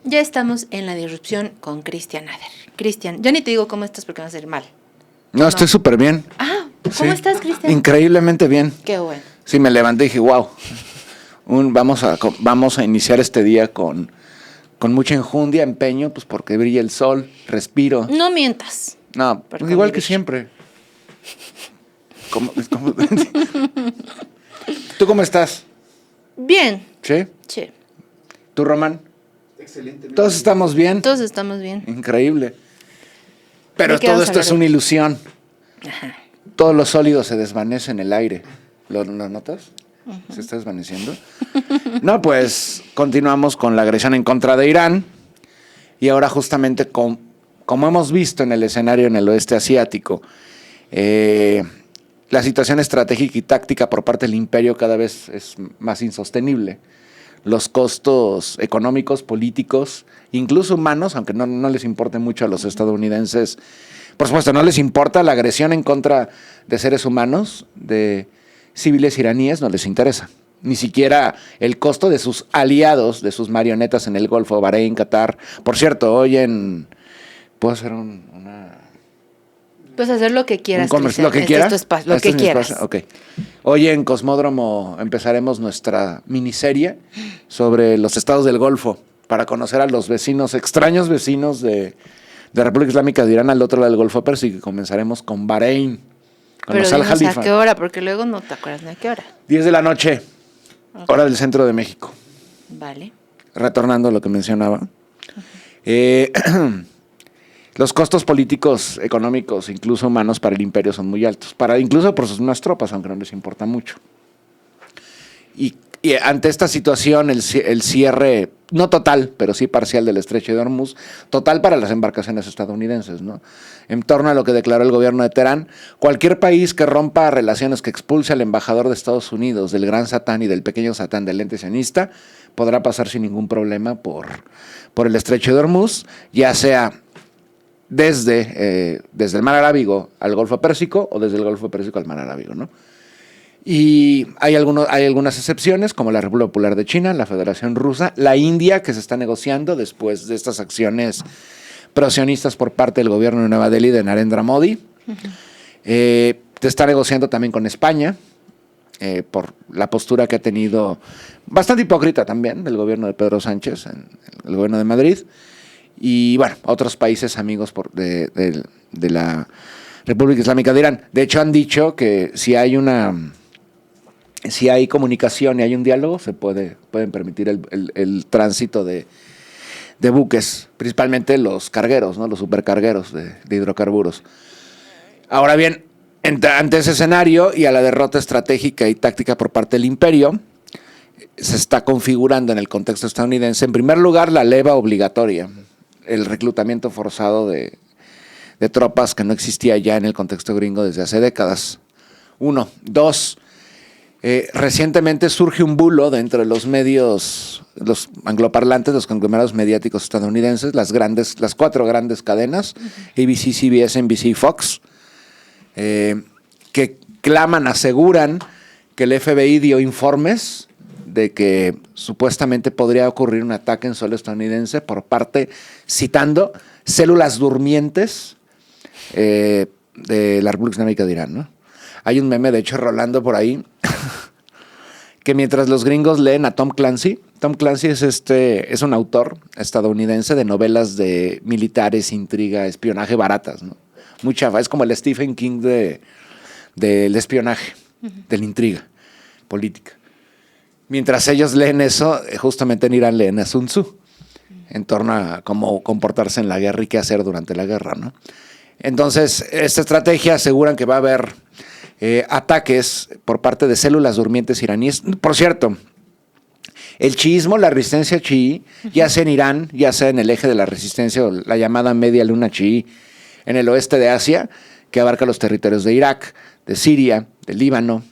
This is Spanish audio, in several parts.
Ya estamos en la disrupción con Cristian Ader. Cristian, ya ni te digo cómo estás porque va a ser mal. No, estoy súper bien. Ah, ¿cómo estás, Cristian? Increíblemente bien. Qué bueno. Sí, me levanté y dije, wow, vamos a iniciar este día con mucha enjundia, empeño, pues porque brilla el sol, respiro. No mientas. No, pues igual que siempre. ¿Cómo? ¿Tú cómo estás? Bien. ¿Sí? Sí. ¿Tú, Román? Excelente. Todos estamos bien. Todos estamos bien. Increíble. Pero ¿De qué todo vamos a esto es hablar una hoy? ilusión. Ajá. Todo lo sólido se desvanece en el aire. ¿Lo notas? ¿Se está desvaneciendo? No, pues continuamos con la agresión en contra de Irán. Y ahora justamente como hemos visto en el escenario en el oeste asiático, la situación estratégica y táctica por parte del imperio cada vez es más insostenible. Los costos económicos, políticos, incluso humanos, aunque no les importe mucho a los estadounidenses, por supuesto, no les importa la agresión en contra de seres humanos, de civiles iraníes, no les interesa. Ni siquiera el costo de sus aliados, de sus marionetas en el Golfo, Bahrein, Qatar. Por cierto, ¿puedo hacer una... Puedes hacer lo que quieras, Cristian. Lo que quieras. Este es tu espacio, lo que quieras. Ok. Hoy en Cosmódromo empezaremos nuestra miniserie sobre los estados del Golfo para conocer a los vecinos, extraños vecinos de República Islámica de Irán al otro lado del Golfo Pérsico. Y comenzaremos con Bahrein, con Pero los Al dinos Jalifa. a qué hora, porque luego no te acuerdas ni a qué hora. 10 de la noche, hora del centro de México. Vale. Retornando a lo que mencionaba. Los costos políticos, económicos, incluso humanos para el imperio son muy altos. Incluso por sus mismas tropas, aunque no les importa mucho. Y ante esta situación, el cierre, no total, pero sí parcial del estrecho de Hormuz, total para las embarcaciones estadounidenses, ¿no? En torno a lo que declaró el gobierno de Teherán, cualquier país que rompa relaciones, que expulse al embajador de Estados Unidos, del gran Satán y del pequeño Satán del ente sionista, podrá pasar sin ningún problema por el estrecho de Hormuz, ya sea desde el mar Arábigo al Golfo Pérsico o desde el Golfo Pérsico al mar Arábigo, ¿no? Y hay algunas excepciones, como la República Popular de China, la Federación Rusa, la India, que se está negociando después de estas acciones prosionistas por parte del gobierno de Nueva Delhi de Narendra Modi. Se está negociando también con España, por la postura que ha tenido, bastante hipócrita también, del gobierno de Pedro Sánchez, el gobierno de Madrid. Y bueno, otros países amigos de la República Islámica de Irán. De hecho, han dicho que si hay comunicación y hay un diálogo, pueden permitir el tránsito de buques, principalmente los cargueros, ¿no? Los supercargueros de hidrocarburos. Ahora bien, ante ese escenario y a la derrota estratégica y táctica por parte del imperio, se está configurando en el contexto estadounidense, en primer lugar, la leva obligatoria, el reclutamiento forzado de tropas que no existía ya en el contexto gringo desde hace décadas. 1. 2. Recientemente surge un bulo dentro de los medios, los angloparlantes, los conglomerados mediáticos estadounidenses, las 4 grandes cadenas, ABC, CBS, NBC y Fox, que aseguran que el FBI dio informes de que supuestamente podría ocurrir un ataque en suelo estadounidense por parte, citando, células durmientes de la República Islámica de Irán, ¿no? Hay un meme, de hecho, rolando por ahí, que mientras los gringos leen a Tom Clancy es un autor estadounidense de novelas de militares, intriga, espionaje baratas, ¿no? Muy chafa, es como el Stephen King del espionaje, de la intriga política. Mientras ellos leen eso, justamente en Irán leen a Sun Tzu, en torno a cómo comportarse en la guerra y qué hacer durante la guerra, ¿no? Entonces, esta estrategia aseguran que va a haber ataques por parte de células durmientes iraníes. Por cierto, el chiismo, la resistencia chií, ya sea en Irán, ya sea en el eje de la resistencia o la llamada media luna chií, en el oeste de Asia, que abarca los territorios de Irak, de Siria, de Líbano.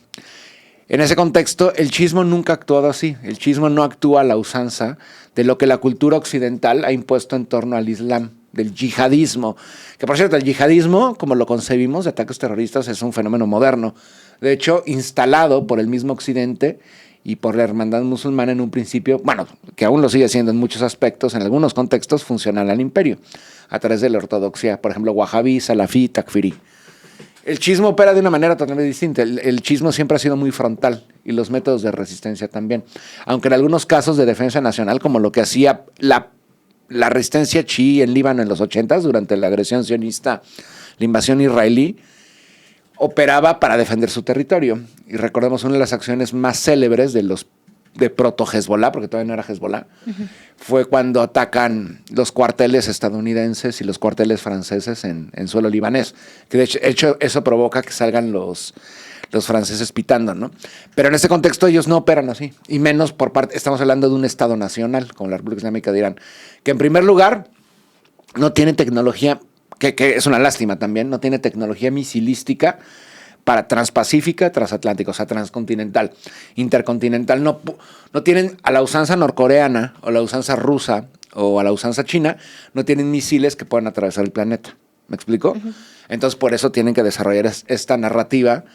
En ese contexto, el chiismo nunca ha actuado así. El chiismo no actúa a la usanza de lo que la cultura occidental ha impuesto en torno al Islam, del yihadismo. Que, por cierto, el yihadismo, como lo concebimos, de ataques terroristas, es un fenómeno moderno. De hecho, instalado por el mismo Occidente y por la hermandad musulmana en un principio, bueno, que aún lo sigue siendo en muchos aspectos, en algunos contextos funcional al imperio, a través de la ortodoxia, por ejemplo, wahabí, salafí, takfirí. El chiismo opera de una manera totalmente distinta. El chiismo siempre ha sido muy frontal y los métodos de resistencia también. Aunque en algunos casos de defensa nacional, como lo que hacía la resistencia chií en Líbano en los 80s, durante la agresión sionista, la invasión israelí, operaba para defender su territorio. Y recordemos una de las acciones más célebres de proto-Hezbollah, porque todavía no era Hezbollah, fue cuando atacan los cuarteles estadounidenses y los cuarteles franceses en suelo libanés. Que de hecho eso provoca que salgan los franceses pitando, ¿no? Pero en este contexto ellos no operan así, y menos por parte, estamos hablando de un Estado nacional, como la República Islámica de Irán, que en primer lugar no tiene tecnología, que es una lástima también, no tiene tecnología misilística para transpacífica, transatlántica, o sea, transcontinental, intercontinental. No tienen a la usanza norcoreana o la usanza rusa o a la usanza china, no tienen misiles que puedan atravesar el planeta. ¿Me explico? Entonces, por eso tienen que desarrollar esta narrativa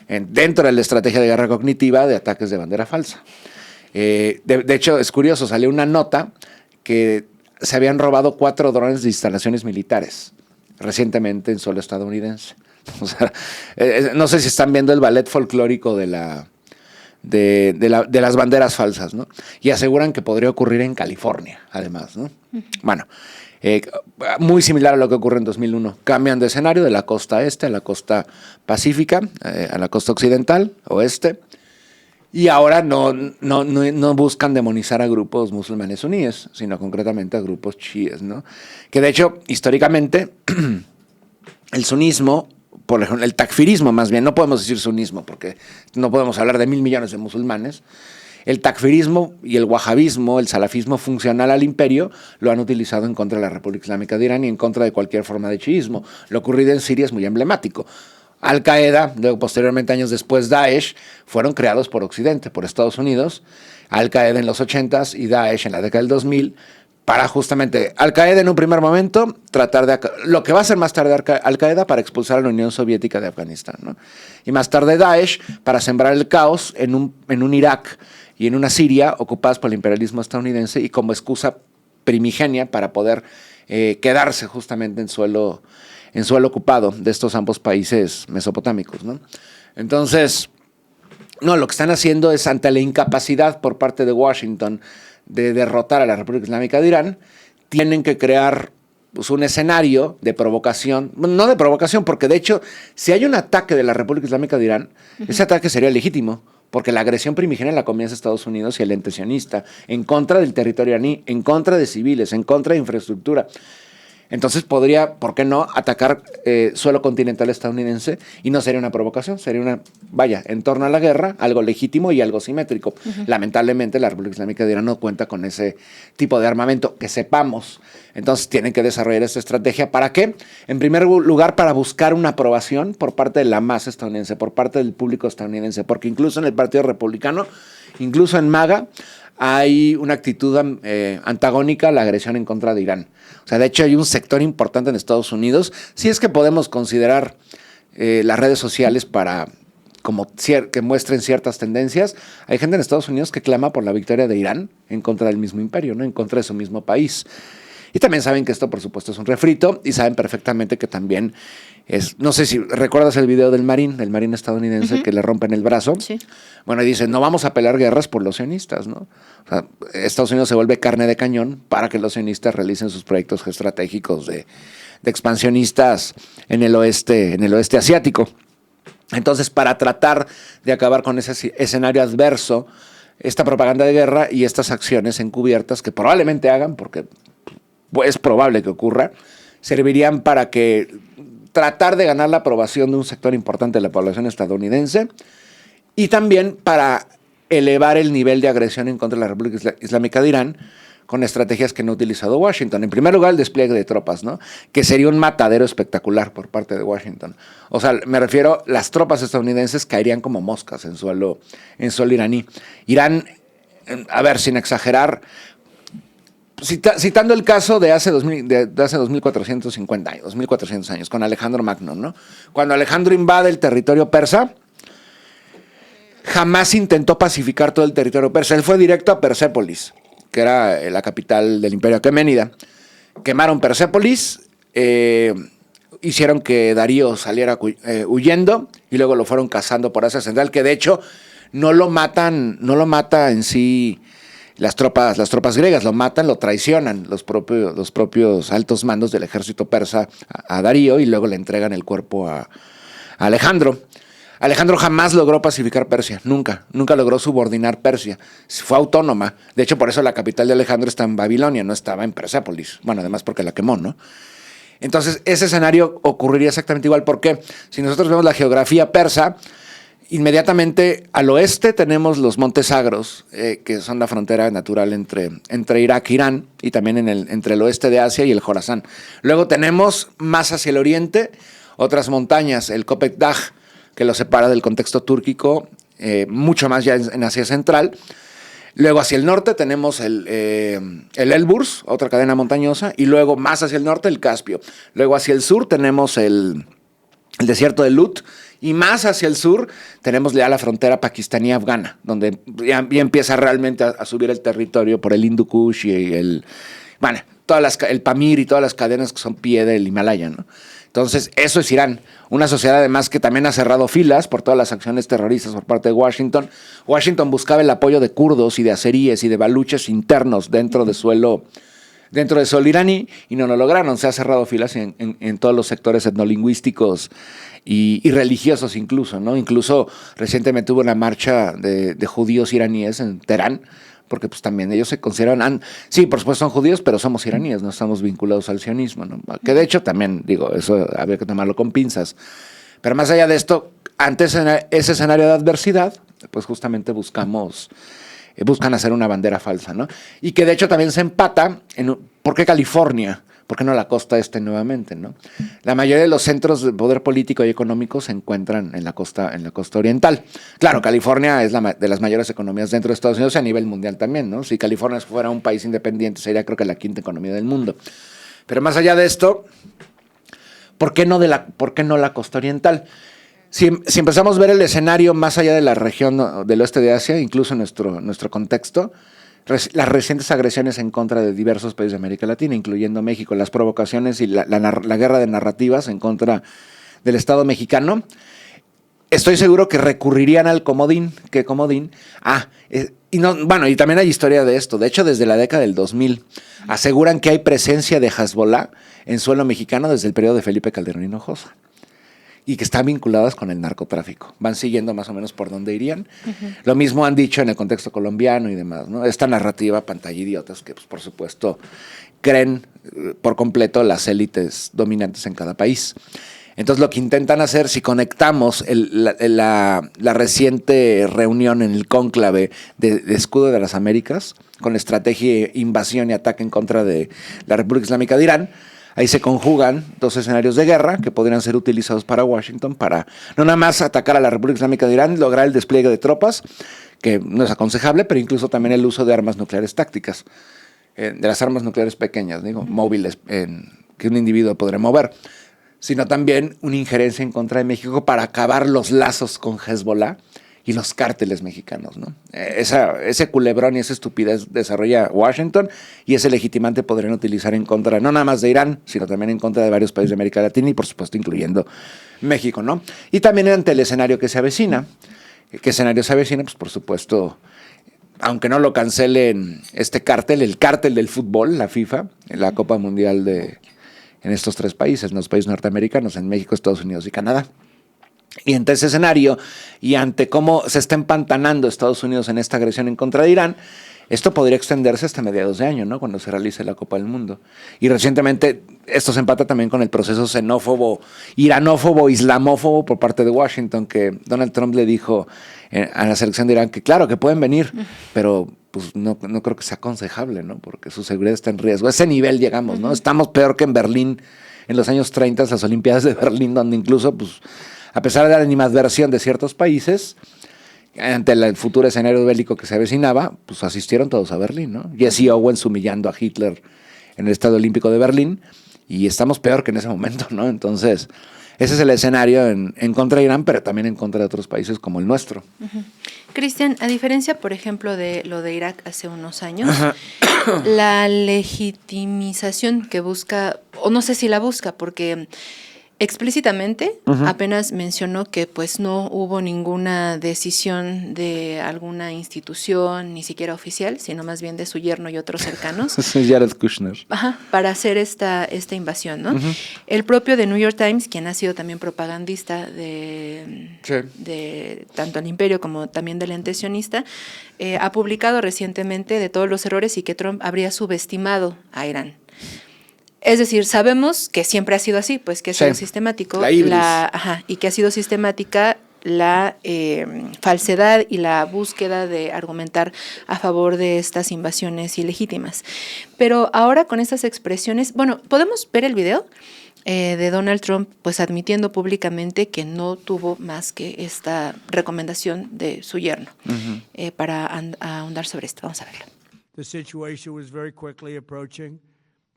dentro de la estrategia de guerra cognitiva de ataques de bandera falsa. De hecho, es curioso, salió una nota que se habían robado 4 drones de instalaciones militares recientemente en suelo estadounidense. O sea, no sé si están viendo el ballet folclórico de las banderas falsas, ¿no? Y aseguran que podría ocurrir en California, además, ¿no? Bueno, muy similar a lo que ocurre en 2001. Cambian de escenario de la costa este a la costa pacífica, a la costa occidental, oeste. Y ahora no buscan demonizar a grupos musulmanes suníes, sino concretamente a grupos chiíes, ¿no? Que de hecho, históricamente, el sunismo, por ejemplo, el takfirismo más bien, no podemos decir sunismo porque no podemos hablar de 1.000 millones de musulmanes. El takfirismo y el wahabismo, el salafismo funcional al imperio, lo han utilizado en contra de la República Islámica de Irán y en contra de cualquier forma de chiismo. Lo ocurrido en Siria es muy emblemático. Al-Qaeda, luego posteriormente años después Daesh, fueron creados por Occidente, por Estados Unidos. Al-Qaeda en los 80s y Daesh en la década del 2000, para justamente Al-Qaeda en un primer momento tratar de lo que va a hacer más tarde Al-Qaeda para expulsar a la Unión Soviética de Afganistán, ¿no? Y más tarde Daesh para sembrar el caos en un Irak y en una Siria ocupadas por el imperialismo estadounidense y como excusa primigenia para poder quedarse justamente en suelo ocupado de estos ambos países mesopotámicos, ¿no? Entonces, lo que están haciendo es, ante la incapacidad por parte de Washington de derrotar a la República Islámica de Irán, tienen que crear pues, un escenario de provocación, no de provocación, porque de hecho, si hay un ataque de la República Islámica de Irán, ese ataque sería legítimo, porque la agresión primigenia la comienza Estados Unidos y el ente sionista, en contra del territorio iraní, en contra de civiles, en contra de infraestructura. Entonces podría, ¿por qué no?, atacar suelo continental estadounidense y no sería una provocación, sería en torno a la guerra, algo legítimo y algo simétrico. Lamentablemente la República Islámica de Irán no cuenta con ese tipo de armamento, que sepamos. Entonces tienen que desarrollar esta estrategia. ¿Para qué? En primer lugar, para buscar una aprobación por parte de la masa estadounidense, por parte del público estadounidense, porque incluso en el Partido Republicano, incluso en MAGA, hay una actitud antagónica a la agresión en contra de Irán. O sea, de hecho hay un sector importante en Estados Unidos, si es que podemos considerar las redes sociales para que muestren ciertas tendencias. Hay gente en Estados Unidos que clama por la victoria de Irán en contra del mismo imperio, ¿no? En contra de su mismo país. Y también saben que esto, por supuesto, es un refrito y saben perfectamente que también no sé si recuerdas el video del marín estadounidense que le rompen el brazo. Sí. Bueno, y dicen, no vamos a pelear guerras por los sionistas, ¿no? O sea, Estados Unidos se vuelve carne de cañón para que los sionistas realicen sus proyectos estratégicos de expansionistas en el oeste asiático. Entonces, para tratar de acabar con ese escenario adverso, esta propaganda de guerra y estas acciones encubiertas que probablemente hagan, porque es probable que ocurra, servirían para tratar de ganar la aprobación de un sector importante de la población estadounidense y también para elevar el nivel de agresión en contra de la República Islámica de Irán con estrategias que no ha utilizado Washington. En primer lugar, el despliegue de tropas, ¿no? Que sería un matadero espectacular por parte de Washington. O sea, me refiero, las tropas estadounidenses caerían como moscas en suelo iraní. Irán, a ver, sin exagerar, citando el caso de hace 2450 años, 2400 años, con Alejandro Magno, ¿no? Cuando Alejandro invade el territorio persa, jamás intentó pacificar todo el territorio persa. Él fue directo a Persépolis, que era la capital del Imperio Aqueménida. Quemaron Persépolis, hicieron que Darío saliera huyendo y luego lo fueron cazando por Asia Central, que de hecho no lo mata en sí las tropas griegas, lo matan, lo traicionan los propios altos mandos del ejército persa a Darío y luego le entregan el cuerpo a Alejandro. Alejandro jamás logró pacificar Persia, nunca logró subordinar Persia, fue autónoma. De hecho, por eso la capital de Alejandro está en Babilonia, no estaba en Persépolis. Bueno, además porque la quemó, ¿no? Entonces, ese escenario ocurriría exactamente igual, porque si nosotros vemos la geografía persa, inmediatamente al oeste tenemos los Montes Sagros, que son la frontera natural entre Irak e Irán, y también entre el oeste de Asia y el Jorasán. Luego tenemos más hacia el oriente otras montañas, el Köpek Dagh, que lo separa del contexto túrquico, mucho más ya en Asia Central. Luego hacia el norte tenemos el Elburz, otra cadena montañosa, y luego más hacia el norte el Caspio. Luego hacia el sur tenemos el desierto de Lut, y más hacia el sur tenemos ya la frontera pakistaní-afgana, donde ya empieza realmente a subir el territorio por el Hindu Kush y el Pamir y todas las cadenas que son pie del Himalaya, ¿no? Entonces, eso es Irán, una sociedad además que también ha cerrado filas por todas las acciones terroristas por parte de Washington. Washington buscaba el apoyo de kurdos y de azeríes y de baluches internos dentro de suelo iraní, y no lo lograron. Se ha cerrado filas en todos los sectores etnolingüísticos y religiosos incluso, ¿no? Incluso recientemente hubo una marcha de judíos iraníes en Teherán, porque pues también ellos se consideran, sí, por supuesto son judíos, pero somos iraníes, no estamos vinculados al sionismo, ¿no? Que de hecho también, digo, eso había que tomarlo con pinzas. Pero más allá de esto, ante ese escenario de adversidad, pues justamente buscan hacer una bandera falsa, ¿no? Y que de hecho también se empata ¿por qué California? ¿Por qué no la costa este nuevamente, no? La mayoría de los centros de poder político y económico se encuentran en la costa oriental. Claro, California es de las mayores economías dentro de Estados Unidos y a nivel mundial también, ¿no? Si California fuera un país independiente, sería creo que la quinta economía del mundo. Pero más allá de esto, ¿por qué no la costa oriental? Si empezamos a ver el escenario más allá de la región del oeste de Asia, incluso en nuestro contexto, las recientes agresiones en contra de diversos países de América Latina, incluyendo México, las provocaciones y la guerra de narrativas en contra del Estado mexicano, estoy seguro que recurrirían al comodín. ¿Qué comodín? Y también hay historia de esto. De hecho, desde la década del 2000, aseguran que hay presencia de Hezbollah en suelo mexicano desde el periodo de Felipe Calderón Hinojosa, y que están vinculadas con el narcotráfico. Van siguiendo más o menos por dónde irían. Uh-huh. Lo mismo han dicho en el contexto colombiano y demás, ¿no? Esta narrativa pantallidiotas que, pues, por supuesto, creen por completo las élites dominantes en cada país. Entonces, lo que intentan hacer, si conectamos la reciente reunión en el cónclave de Escudo de las Américas, con la estrategia invasión y ataque en contra de la República Islámica de Irán, ahí se conjugan dos escenarios de guerra que podrían ser utilizados para Washington para no nada más atacar a la República Islámica de Irán, lograr el despliegue de tropas, que no es aconsejable, pero incluso también el uso de armas nucleares tácticas, de las armas nucleares pequeñas, móviles, que un individuo podría mover, sino también una injerencia en contra de México para acabar los lazos con Hezbollah y los cárteles mexicanos, ¿no? Ese culebrón y esa estupidez desarrolla Washington, y ese legitimante podrían utilizar en contra, no nada más de Irán, sino también en contra de varios países de América Latina y, por supuesto, incluyendo México, ¿no? Y también ante el escenario que se avecina. ¿Qué escenario se avecina? Pues, por supuesto, aunque no lo cancelen el cártel del fútbol, la FIFA, en la Copa Mundial en estos tres países, en los países norteamericanos, en México, Estados Unidos y Canadá. Y ante ese escenario, y ante cómo se está empantanando Estados Unidos en esta agresión en contra de Irán, esto podría extenderse hasta mediados de año, ¿no? Cuando se realice la Copa del Mundo. Y recientemente esto se empata también con el proceso xenófobo, iranófobo, islamófobo por parte de Washington, que Donald Trump le dijo a la selección de Irán que claro, que pueden venir, pero pues no creo que sea aconsejable, ¿no? Porque su seguridad está en riesgo. A ese nivel llegamos, ¿no? Estamos peor que en Berlín, en los años 30, las Olimpiadas de Berlín, donde incluso, pues, a pesar de la animadversión de ciertos países, ante el futuro escenario bélico que se avecinaba, pues asistieron todos a Berlín, ¿no? Jesse Owens humillando a Hitler en el Estadio Olímpico de Berlín, y estamos peor que en ese momento, ¿no? Entonces, ese es el escenario en contra de Irán, pero también en contra de otros países como el nuestro. Cristian, a diferencia, por ejemplo, de lo de Irak hace unos años, la legitimización que busca, o no sé si la busca, porque explícitamente apenas mencionó que pues no hubo ninguna decisión de alguna institución, ni siquiera oficial, sino más bien de su yerno y otros cercanos. Jared Kushner. Para hacer esta invasión, ¿no? El propio The New York Times, quien ha sido también propagandista de tanto el imperio como también del ente sionista, ha publicado recientemente de todos los errores y que Trump habría subestimado a Irán. Es decir, sabemos que siempre ha sido así, pues que ha sido sistemático y que ha sido sistemática la falsedad y la búsqueda de argumentar a favor de estas invasiones ilegítimas. Pero ahora con estas expresiones, bueno, ¿podemos ver el video de Donald Trump pues admitiendo públicamente que no tuvo más que esta recomendación de su yerno para ahondar sobre esto? Vamos a verlo. The situation was very quickly approaching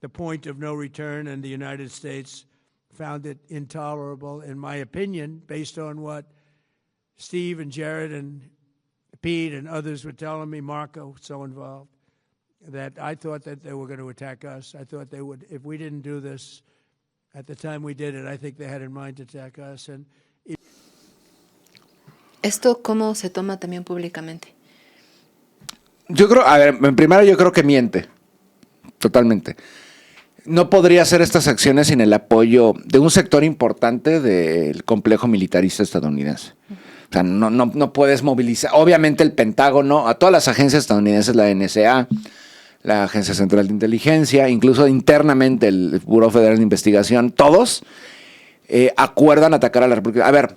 the point of no return, and the United States found it intolerable, in my opinion, based on what Steve and Jared and Pete and others were telling me, Marco, so involved, that I thought that they were going to attack us. I thought they would, if we didn't do this at the time we did it, I think they had in mind to attack us. And ¿Esto cómo se toma también públicamente? Yo creo, a ver, en primera yo creo que miente, totalmente. No podría hacer estas acciones sin el apoyo de un sector importante del complejo militarista estadounidense. O sea, no puedes movilizar. Obviamente el Pentágono, a todas las agencias estadounidenses, la NSA, la Agencia Central de Inteligencia, incluso internamente el Buró Federal de Investigación, todos acuerdan atacar a la República. A ver,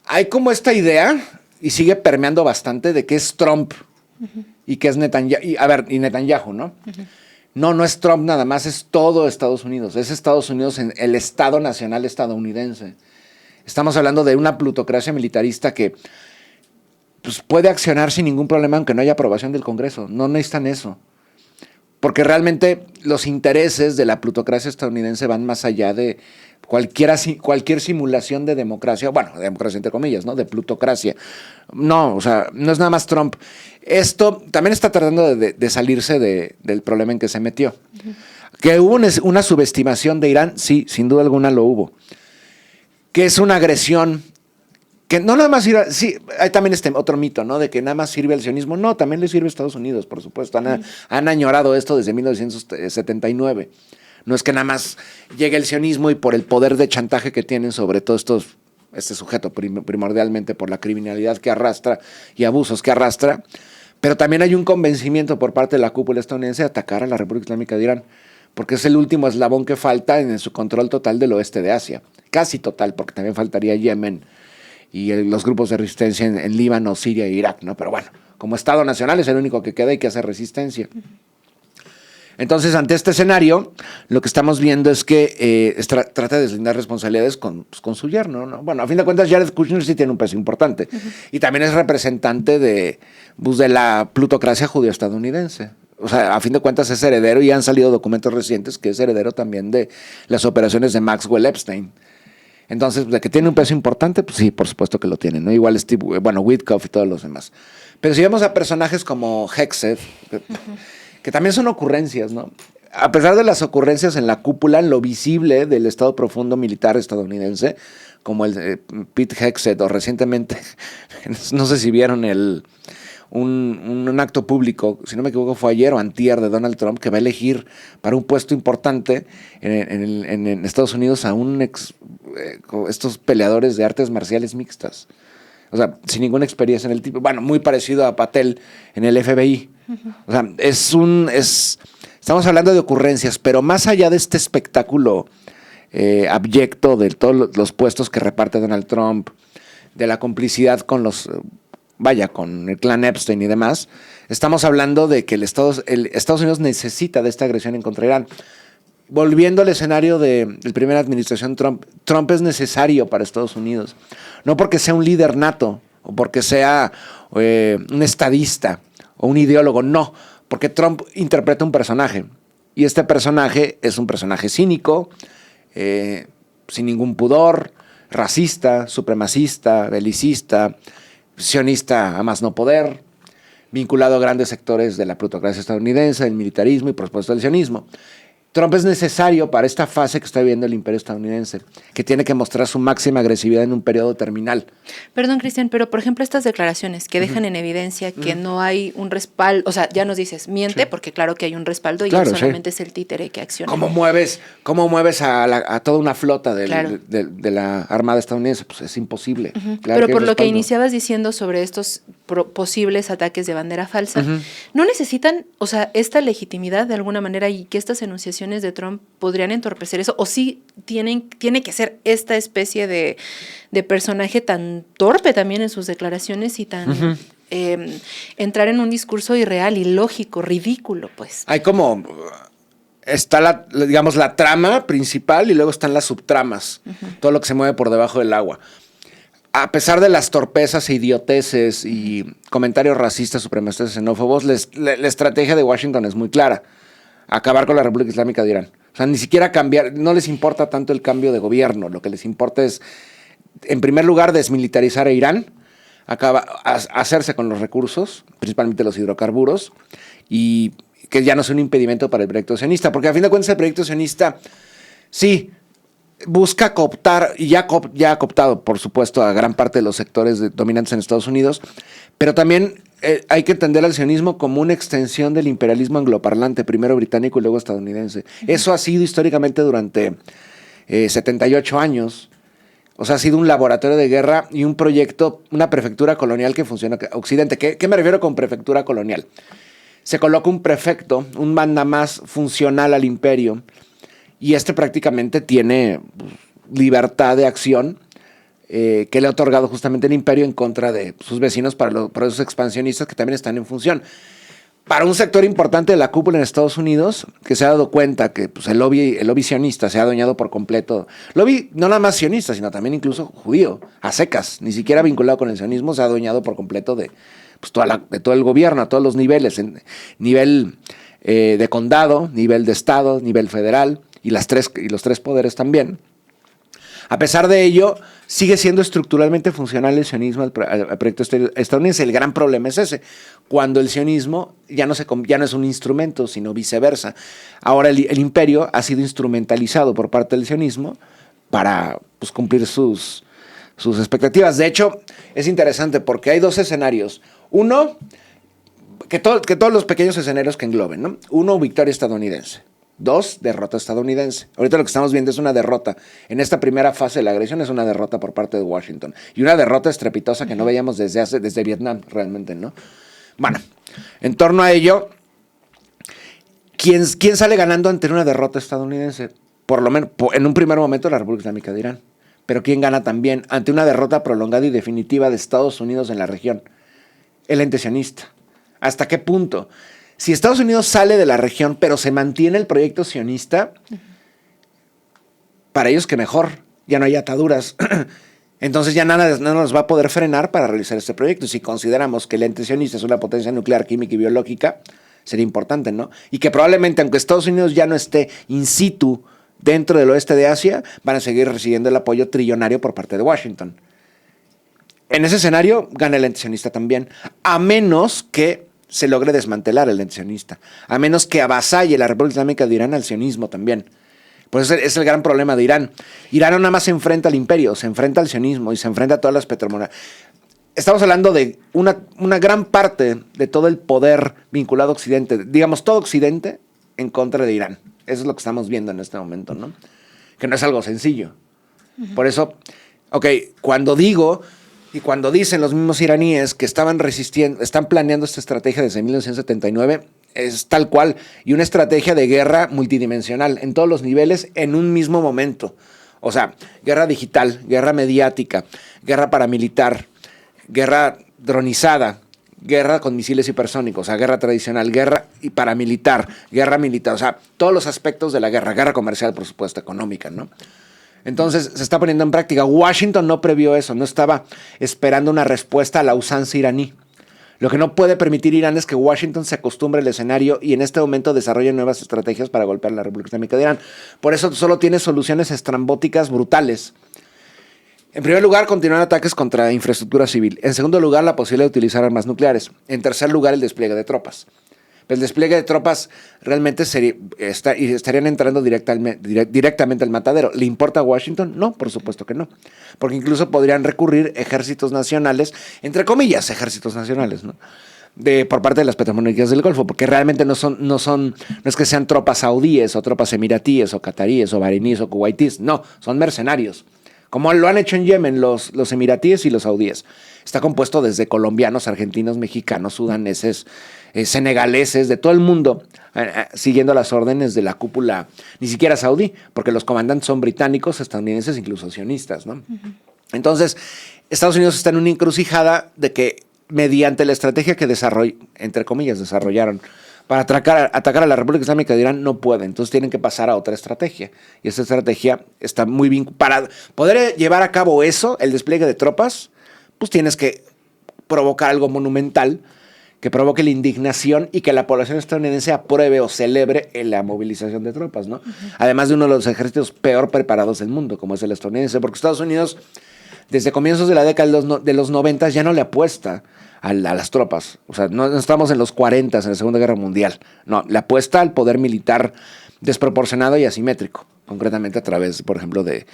hay como esta idea, y sigue permeando bastante, de que es Trump y que es Netanyahu. Y Netanyahu, ¿no? No es Trump nada más, es todo Estados Unidos. Es Estados Unidos en el Estado Nacional estadounidense. Estamos hablando de una plutocracia militarista que pues, puede accionar sin ningún problema aunque no haya aprobación del Congreso. No necesitan eso. Porque realmente los intereses de la plutocracia estadounidense van más allá de cualquier simulación de democracia, bueno, de democracia entre comillas, ¿no? De plutocracia. No, o sea, no es nada más Trump. Esto también está tratando de salirse del problema en que se metió. Que hubo una subestimación de Irán, sí, sin duda alguna lo hubo. Que es una agresión que no nada más sirve, sí, hay también otro mito, ¿no? De que nada más sirve al sionismo. No, también le sirve a Estados Unidos, por supuesto. Han añorado esto desde 1979. No es que nada más llegue el sionismo y por el poder de chantaje que tienen sobre todo este sujeto, primordialmente por la criminalidad que arrastra y abusos que arrastra, pero también hay un convencimiento por parte de la cúpula estadounidense de atacar a la República Islámica de Irán, porque es el último eslabón que falta en su control total del oeste de Asia. Casi total, porque también faltaría Yemen y los grupos de resistencia en Líbano, Siria e Irak, ¿no? Pero bueno, como Estado Nacional es el único que queda y que hace resistencia. Entonces, ante este escenario, lo que estamos viendo es que trata de deslindar responsabilidades con su yerno, ¿no? Bueno, a fin de cuentas, Jared Kushner sí tiene un peso importante. Y también es representante de la plutocracia judío-estadounidense. O sea, a fin de cuentas es heredero, y han salido documentos recientes que es heredero también de las operaciones de Maxwell Epstein. Entonces, de que tiene un peso importante, pues sí, por supuesto que lo tiene, ¿no? Igual Witkoff y todos los demás. Pero si vemos a personajes como Hegseth, que también son ocurrencias, ¿no? A pesar de las ocurrencias en la cúpula, en lo visible del Estado Profundo Militar estadounidense, como el Pete Hegseth, o recientemente, no sé si vieron un acto público, si no me equivoco fue ayer o antier, de Donald Trump, que va a elegir para un puesto importante en Estados Unidos a estos peleadores de artes marciales mixtas. O sea, sin ninguna experiencia en el tipo. Bueno, muy parecido a Patel en el FBI. O sea, estamos hablando de ocurrencias, pero más allá de este espectáculo abyecto de todos los puestos que reparte Donald Trump, de la complicidad con con el clan Epstein y demás, estamos hablando de que Estados Unidos necesita de esta agresión en contra de Irán. Volviendo al escenario de la primera administración Trump, Trump es necesario para Estados Unidos. No porque sea un líder nato o porque sea un estadista o un ideólogo, no. Porque Trump interpreta un personaje. Y este personaje es un personaje cínico, sin ningún pudor, racista, supremacista, belicista, sionista a más no poder, vinculado a grandes sectores de la plutocracia estadounidense, del militarismo y por supuesto del sionismo. Trump es necesario para esta fase que está viviendo el imperio estadounidense, que tiene que mostrar su máxima agresividad en un periodo terminal. Perdón, Cristian, pero por ejemplo estas declaraciones que dejan en evidencia que no hay un respaldo, o sea, ya nos dices, miente, porque claro que hay un respaldo y Claro, él solamente es el títere que acciona. ¿Cómo mueves a toda una flota de la Armada estadounidense? Pues es imposible. Claro, pero que por hay lo que respaldo. iniciabas diciendo sobre estos posibles ataques de bandera falsa, ¿no necesitan, o sea, esta legitimidad de alguna manera y que estas enunciaciones de Trump podrían entorpecer eso? ¿O sí tiene que ser esta especie de personaje tan torpe también en sus declaraciones y tan entrar en un discurso irreal, ilógico, ridículo, pues? Hay como... Está digamos, la trama principal y luego están las subtramas, todo lo que se mueve por debajo del agua. A pesar de las torpezas e idioteces y comentarios racistas, supremacistas, xenófobos, la estrategia de Washington es muy clara: acabar con la República Islámica de Irán. O sea, ni siquiera cambiar, no les importa tanto el cambio de gobierno, lo que les importa es, en primer lugar, desmilitarizar a Irán, hacerse con los recursos, principalmente los hidrocarburos, y que ya no sea un impedimento para el proyecto sionista, porque a fin de cuentas el proyecto sionista, sí, busca cooptar, y ya ha cooptado, por supuesto, a gran parte de los sectores dominantes en Estados Unidos, pero también hay que entender al sionismo como una extensión del imperialismo angloparlante, primero británico y luego estadounidense. Eso ha sido históricamente durante 78 años. O sea, ha sido un laboratorio de guerra y un proyecto, una prefectura colonial que funciona Occidente. ¿Qué me refiero con prefectura colonial? Se coloca un prefecto, un mandamás funcional al imperio, y prácticamente tiene libertad de acción que le ha otorgado justamente el imperio en contra de sus vecinos para los procesos expansionistas que también están en función. Para un sector importante de la cúpula en Estados Unidos, que se ha dado cuenta que pues, el lobby sionista se ha adueñado por completo, lobby no nada más sionista, sino también incluso judío, a secas, ni siquiera vinculado con el sionismo, se ha adueñado por completo de todo el gobierno, a todos los niveles, nivel de condado, nivel de estado, nivel federal, y los tres poderes también. A pesar de ello, sigue siendo estructuralmente funcional el sionismo al proyecto estadounidense. El gran problema es ese, cuando el sionismo ya no es un instrumento, sino viceversa. Ahora el imperio ha sido instrumentalizado por parte del sionismo para cumplir sus expectativas. De hecho, es interesante porque hay dos escenarios. Uno, que todos los pequeños escenarios que engloben, ¿no? Uno, victoria estadounidense. Dos, derrota estadounidense. Ahorita lo que estamos viendo es una derrota. En esta primera fase de la agresión es una derrota por parte de Washington. Y una derrota estrepitosa que no veíamos desde Vietnam, realmente, ¿no? Bueno, en torno a ello, ¿quién sale ganando ante una derrota estadounidense? Por lo menos, en un primer momento, la República Islámica de Irán. Pero ¿quién gana también ante una derrota prolongada y definitiva de Estados Unidos en la región? El ente sionista. ¿Hasta qué punto? Si Estados Unidos sale de la región, pero se mantiene el proyecto sionista, para ellos que mejor, ya no hay ataduras. Entonces ya nada nos va a poder frenar para realizar este proyecto. Y si consideramos que el ente sionista es una potencia nuclear, química y biológica, sería importante, ¿no? Y que probablemente, aunque Estados Unidos ya no esté in situ dentro del oeste de Asia, van a seguir recibiendo el apoyo trillonario por parte de Washington. En ese escenario gana el ente sionista también, a menos que se logre desmantelar el ente sionista, a menos que avasalle la República Islámica de Irán al sionismo también. Pues ese es el gran problema de Irán. Irán no nada más se enfrenta al imperio, se enfrenta al sionismo y se enfrenta a todas las petromonedas. Estamos hablando de una gran parte de todo el poder vinculado a Occidente, digamos todo Occidente en contra de Irán. Eso es lo que estamos viendo en este momento, ¿no? Que no es algo sencillo. Por eso, cuando digo y cuando dicen los mismos iraníes que están planeando esta estrategia desde 1979, es tal cual, y una estrategia de guerra multidimensional en todos los niveles en un mismo momento. O sea, guerra digital, guerra mediática, guerra paramilitar, guerra dronizada, guerra con misiles hipersónicos, o sea, guerra tradicional, guerra y paramilitar, guerra militar, o sea, todos los aspectos de la guerra comercial, por supuesto, económica, ¿no? Entonces se está poniendo en práctica. Washington no previó eso, no estaba esperando una respuesta a la usanza iraní. Lo que no puede permitir Irán es que Washington se acostumbre al escenario y en este momento desarrolle nuevas estrategias para golpear a la República Islámica de Irán. Por eso solo tiene soluciones estrambóticas brutales. En primer lugar, continuar ataques contra infraestructura civil. En segundo lugar, la posibilidad de utilizar armas nucleares. En tercer lugar, el despliegue de tropas. El despliegue de tropas realmente estarían entrando directamente al matadero. ¿Le importa a Washington? No, por supuesto que no. Porque incluso podrían recurrir ejércitos nacionales, entre comillas, ejércitos nacionales, ¿no? Por parte de las petromonarquías del Golfo, porque realmente no es que sean tropas saudíes o tropas emiratíes o cataríes o bahreiníes o kuwaitíes, no, son mercenarios. Como lo han hecho en Yemen los emiratíes y los saudíes. Está compuesto desde colombianos, argentinos, mexicanos, sudaneses, senegaleses, de todo el mundo, siguiendo las órdenes de la cúpula, ni siquiera saudí, porque los comandantes son británicos, estadounidenses, incluso sionistas, ¿no? Uh-huh. Entonces, Estados Unidos está en una encrucijada de que mediante la estrategia que entre comillas, desarrollaron para atacar a la República Islámica de Irán, no pueden. Entonces tienen que pasar a otra estrategia. Y esa estrategia está muy bien. Para poder llevar a cabo eso, el despliegue de tropas, pues tienes que provocar algo monumental que provoque la indignación y que la población estadounidense apruebe o celebre la movilización de tropas, ¿no? Uh-huh. Además de uno de los ejércitos peor preparados del mundo, como es el estadounidense, porque Estados Unidos, desde comienzos de la década de los 90, ya no le apuesta a las tropas. O sea, no estamos en los 40, en la Segunda Guerra Mundial. No, le apuesta al poder militar desproporcionado y asimétrico, concretamente a través, por ejemplo, de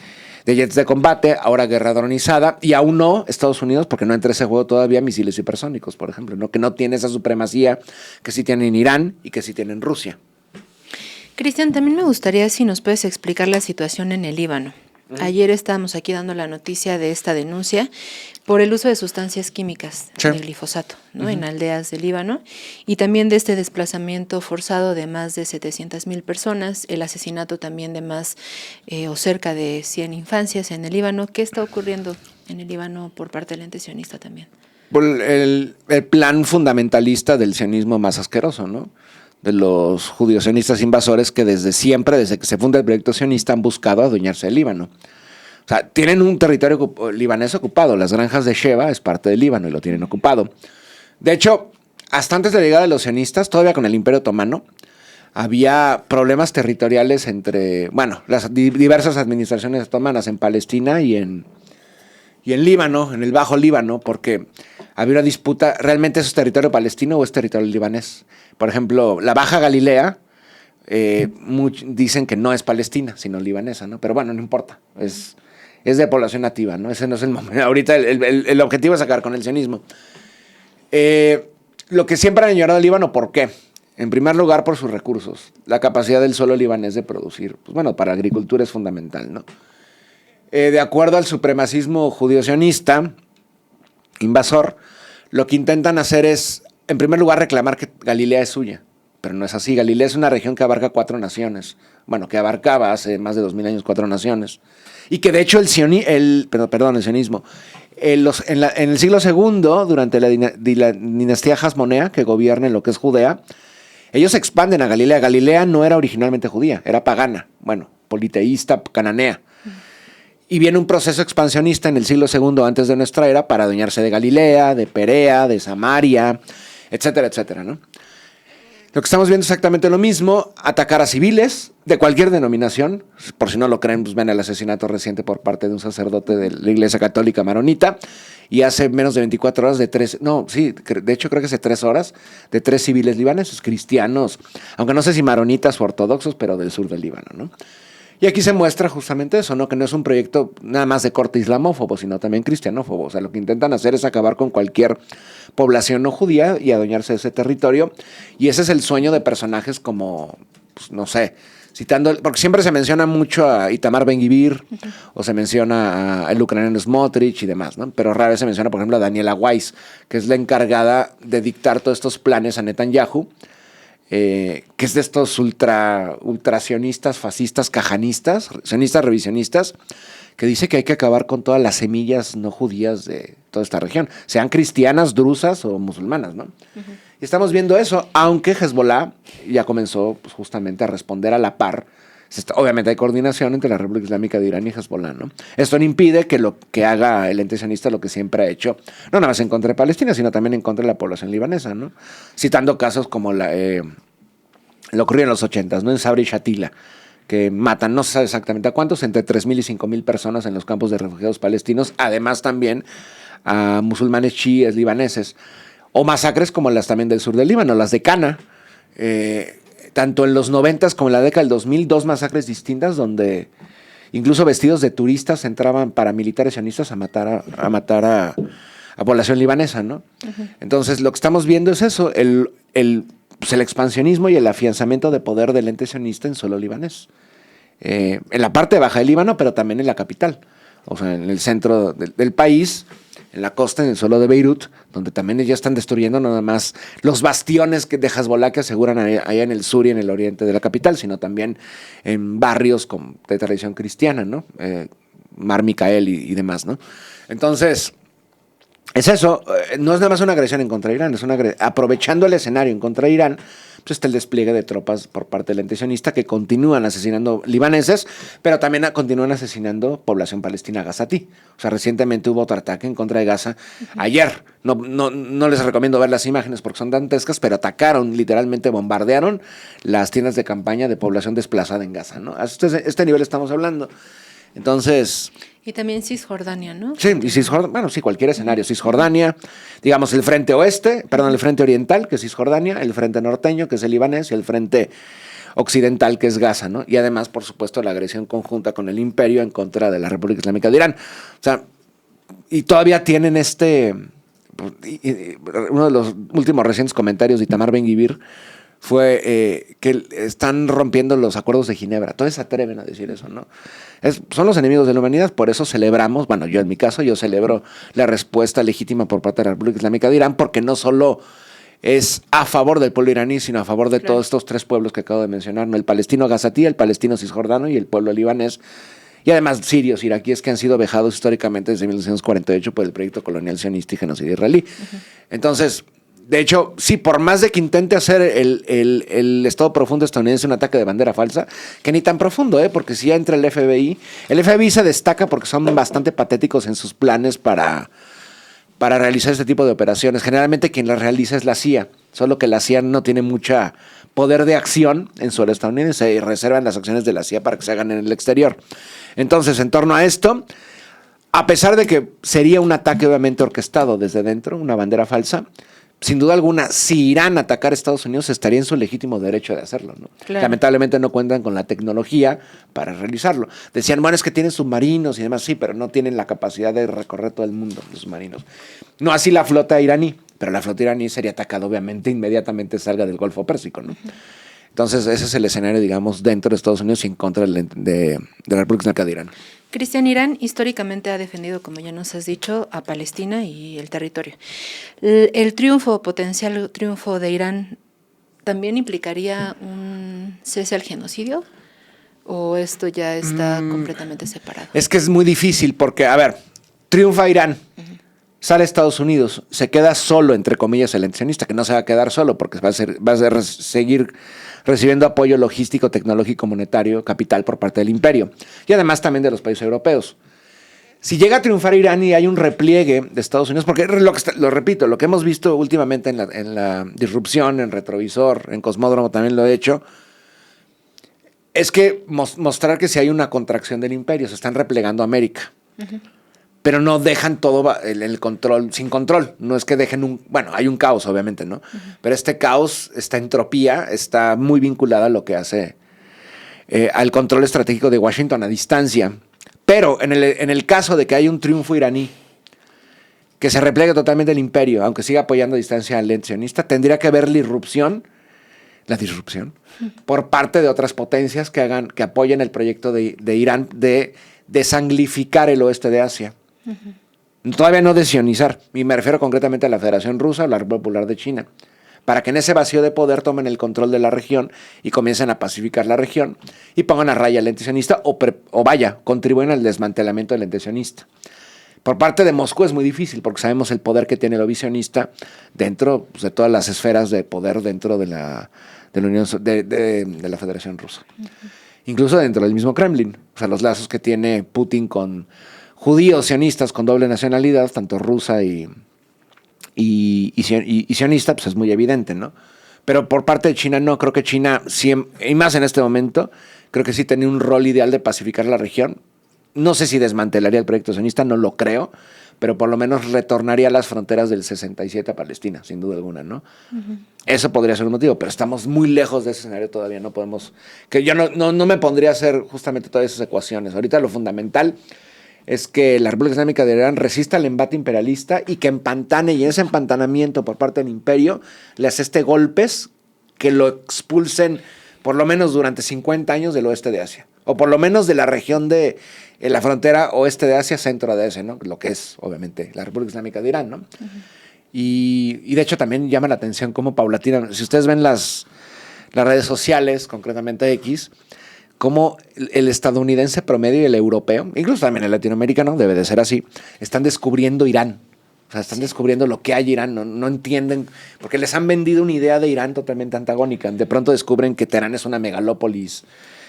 jets de combate, ahora guerra dronizada, y aún no Estados Unidos, porque no entra ese juego todavía, misiles hipersónicos, por ejemplo, ¿no? Que no tiene esa supremacía que sí tiene en Irán y que sí tiene en Rusia. Cristian, también me gustaría si nos puedes explicar la situación en el Líbano. Ayer estábamos aquí dando la noticia de esta denuncia por el uso de sustancias químicas, sí, del glifosato, ¿no? Uh-huh. En aldeas del Líbano, y también de este desplazamiento forzado de más de 700,000 personas, el asesinato también de más o cerca de 100 infancias en el Líbano. ¿Qué está ocurriendo en el Líbano por parte del ente sionista también? El plan fundamentalista del sionismo más asqueroso, ¿no? De los judíos sionistas invasores que desde siempre, desde que se funda el proyecto sionista, han buscado adueñarse del Líbano. O sea, tienen un territorio libanés ocupado. Las granjas de Sheba es parte del Líbano y lo tienen ocupado. De hecho, hasta antes de la llegada de los sionistas, todavía con el Imperio Otomano, había problemas territoriales entre, las diversas administraciones otomanas en Palestina y en Líbano, en el Bajo Líbano, porque había una disputa, ¿realmente eso es territorio palestino o es territorio libanés? Por ejemplo, la Baja Galilea, dicen que no es palestina, sino libanesa, ¿no? Pero bueno, no importa, es de población nativa, ¿no? Ese no es el momento. Ahorita el objetivo es acabar con el sionismo. Lo que siempre han añorado el Líbano, ¿por qué? En primer lugar, por sus recursos. La capacidad del suelo libanés de producir. Pues bueno, para agricultura es fundamental, ¿no? De acuerdo al supremacismo judío-sionista invasor, lo que intentan hacer es, en primer lugar, reclamar que Galilea es suya. Pero no es así. Galilea es una región que abarca 4 naciones. Bueno, que abarcaba hace más de 2000 años 4 naciones. Y que de hecho el sionismo, en el siglo II, durante la dinastía Hasmonea, que gobierna en lo que es Judea, ellos expanden a Galilea. Galilea no era originalmente judía, era pagana, politeísta, cananea. Y viene un proceso expansionista en el siglo II antes de nuestra era para adueñarse de Galilea, de Perea, de Samaria, etcétera, etcétera, ¿no? Lo que estamos viendo es exactamente lo mismo, atacar a civiles de cualquier denominación. Por si no lo creen, pues ven el asesinato reciente por parte de un sacerdote de la Iglesia Católica Maronita, y hace menos de 24 horas de hecho creo que hace 3 horas, de 3 civiles libaneses, cristianos, aunque no sé si maronitas o ortodoxos, pero del sur del Líbano, ¿no? Y aquí se muestra justamente eso, ¿no? Que no es un proyecto nada más de corte islamófobo, sino también cristianófobo. O sea, lo que intentan hacer es acabar con cualquier población no judía y adueñarse de ese territorio. Y ese es el sueño de personajes como, pues, no sé, citando, porque siempre se menciona mucho a Itamar Ben-Gvir, uh-huh, o se menciona al ucraniano Smotrich y demás, ¿no? Pero rara vez se menciona, por ejemplo, a Daniela Weiss, que es la encargada de dictar todos estos planes a Netanyahu, que es de estos ultrasionistas, fascistas, cajanistas, sionistas revisionistas, que dice que hay que acabar con todas las semillas no judías de toda esta región, sean cristianas, drusas o musulmanas, ¿no? Uh-huh. Y estamos viendo eso, aunque Hezbollah ya comenzó, pues, justamente a responder a la par Obviamente hay coordinación entre la República Islámica de Irán y Hezbollah, ¿no? Esto no impide que lo que haga el ente sionista lo que siempre ha hecho, no nada más en contra de Palestina, sino también en contra de la población libanesa, ¿no? Citando casos como lo ocurrió en los 80s, ¿no? En Sabra y Shatila, que matan, no se sabe exactamente a cuántos, entre 3,000 y 5,000 personas en los campos de refugiados palestinos, además también a musulmanes chiíes libaneses, o masacres como las también del sur del Líbano, las de Cana, tanto en los 90s como en la década del 2000, 2 masacres distintas donde incluso vestidos de turistas entraban paramilitares sionistas a matar a población libanesa, ¿no? Uh-huh. Entonces, lo que estamos viendo es eso, el expansionismo y el afianzamiento de poder del ente sionista en suelo libanés. En la parte baja del Líbano, pero también en la capital. O sea, en el centro del país, en la costa, en el suelo de Beirut, donde también ya están destruyendo no nada más los bastiones de Hezbollah que aseguran allá en el sur y en el oriente de la capital, sino también en barrios de tradición cristiana, ¿no? Mar Micael y demás, ¿no? Entonces, es eso, no es nada más una agresión en contra de Irán, aprovechando el escenario en contra de Irán, pues está el despliegue de tropas por parte del ente sionista que continúan asesinando libaneses, pero también continúan asesinando población palestina gazatí. O sea, recientemente hubo otro ataque en contra de Gaza. Uh-huh. Ayer, no les recomiendo ver las imágenes porque son dantescas, pero atacaron, literalmente bombardearon las tiendas de campaña de población desplazada en Gaza, ¿no? A este nivel estamos hablando. Entonces... Y también Cisjordania, ¿no? Sí, y Cisjordania, bueno, sí, cualquier escenario. Cisjordania, digamos el frente el frente oriental, que es Cisjordania, el frente norteño, que es el libanés, y el frente occidental, que es Gaza, ¿no? Y además, por supuesto, la agresión conjunta con el imperio en contra de la República Islámica de Irán. O sea, y todavía tienen uno de los últimos recientes comentarios de Itamar Ben-Gvir fue que están rompiendo los acuerdos de Ginebra. Todos se atreven a decir eso, ¿no? Son los enemigos de la humanidad, por eso celebramos, bueno, yo en mi caso, yo celebro la respuesta legítima por parte de la República Islámica de Irán, porque no solo es a favor del pueblo iraní, sino a favor de todos estos 3 pueblos que acabo de mencionar, ¿no? El palestino gazatí, el palestino cisjordano y el pueblo libanés, y además sirios, iraquíes, que han sido vejados históricamente desde 1948 por el proyecto colonial sionista y genocidio israelí. Uh-huh. Entonces... De hecho, sí, por más de que intente hacer el Estado profundo estadounidense un ataque de bandera falsa, que ni tan profundo, porque si ya entra el FBI se destaca porque son bastante patéticos en sus planes para realizar este tipo de operaciones. Generalmente quien las realiza es la CIA, solo que la CIA no tiene mucha poder de acción en suelo estadounidense y reservan las acciones de la CIA para que se hagan en el exterior. Entonces, en torno a esto, a pesar de que sería un ataque obviamente orquestado desde dentro, una bandera falsa, sin duda alguna, si Irán atacara a Estados Unidos, estaría en su legítimo derecho de hacerlo, ¿no? Claro. Lamentablemente no cuentan con la tecnología para realizarlo. Decían, bueno, es que tienen submarinos y demás, sí, pero no tienen la capacidad de recorrer todo el mundo, los submarinos. No así la flota iraní, pero la flota iraní sería atacada, obviamente, inmediatamente salga del Golfo Pérsico, ¿no? Uh-huh. Entonces, ese es el escenario, digamos, dentro de Estados Unidos y en contra de la República Islámica de Irán. Cristian, Irán históricamente ha defendido, como ya nos has dicho, a Palestina y el territorio. ¿El potencial triunfo de Irán también implicaría un cese al genocidio? ¿O esto ya está completamente separado? Es que es muy difícil porque, a ver, triunfa Irán, sale Estados Unidos, se queda solo, entre comillas, el ente sionista, que no se va a quedar solo porque va a seguir recibiendo apoyo logístico, tecnológico, monetario, capital por parte del imperio y además también de los países europeos. Si llega a triunfar Irán y hay un repliegue de Estados Unidos, porque lo repito, lo que hemos visto últimamente en la disrupción, en Retrovisor, en Cosmódromo también lo he hecho, es que mostrar que si hay una contracción del imperio, se están replegando a América. Uh-huh. Pero no dejan todo el control, sin control. No es que dejen hay un caos, obviamente, ¿no? Uh-huh. Pero este caos, esta entropía, está muy vinculada a lo que hace al control estratégico de Washington a distancia. Pero en el caso de que haya un triunfo iraní, que se replegue totalmente el imperio, aunque siga apoyando a distancia al ente sionista, tendría que haber la disrupción, por parte de otras potencias que apoyen el proyecto de Irán de desanglificar el oeste de Asia. Uh-huh. Todavía no desionizar, y me refiero concretamente a la Federación Rusa o la República Popular de China, para que en ese vacío de poder tomen el control de la región y comiencen a pacificar la región y pongan a raya al ente sionista o contribuyen al desmantelamiento del ente sionista. Por parte de Moscú es muy difícil porque sabemos el poder que tiene el obisionista dentro de todas las esferas de poder dentro de la Unión de la Federación Rusa. Uh-huh. incluso dentro del mismo Kremlin. O sea, los lazos que tiene Putin con judíos sionistas con doble nacionalidad, tanto rusa y sionista, pues es muy evidente, ¿no? Pero por parte de China no, creo que China, y más en este momento, creo que sí tenía un rol ideal de pacificar la región. No sé si desmantelaría el proyecto sionista, no lo creo, pero por lo menos retornaría a las fronteras del 67 a Palestina, sin duda alguna, ¿no? Uh-huh. Eso podría ser un motivo, pero estamos muy lejos de ese escenario todavía, no podemos... Que yo no me pondría a hacer justamente todas esas ecuaciones. Ahorita lo fundamental es que la República Islámica de Irán resista al embate imperialista y que empantane, y ese empantanamiento por parte del imperio le aseste golpes que lo expulsen por lo menos durante 50 años del oeste de Asia, o por lo menos de la región de la frontera oeste de Asia, centro de Asia, ¿no? Lo que es, obviamente, la República Islámica de Irán, ¿no? Uh-huh. Y de hecho también llama la atención cómo paulatina, si ustedes ven las redes sociales, concretamente X, cómo el estadounidense promedio y el europeo, incluso también el latinoamericano, debe de ser así, están descubriendo Irán. O sea, están descubriendo lo que hay en Irán, no entienden, porque les han vendido una idea de Irán totalmente antagónica. De pronto descubren que Teherán es una megalópolis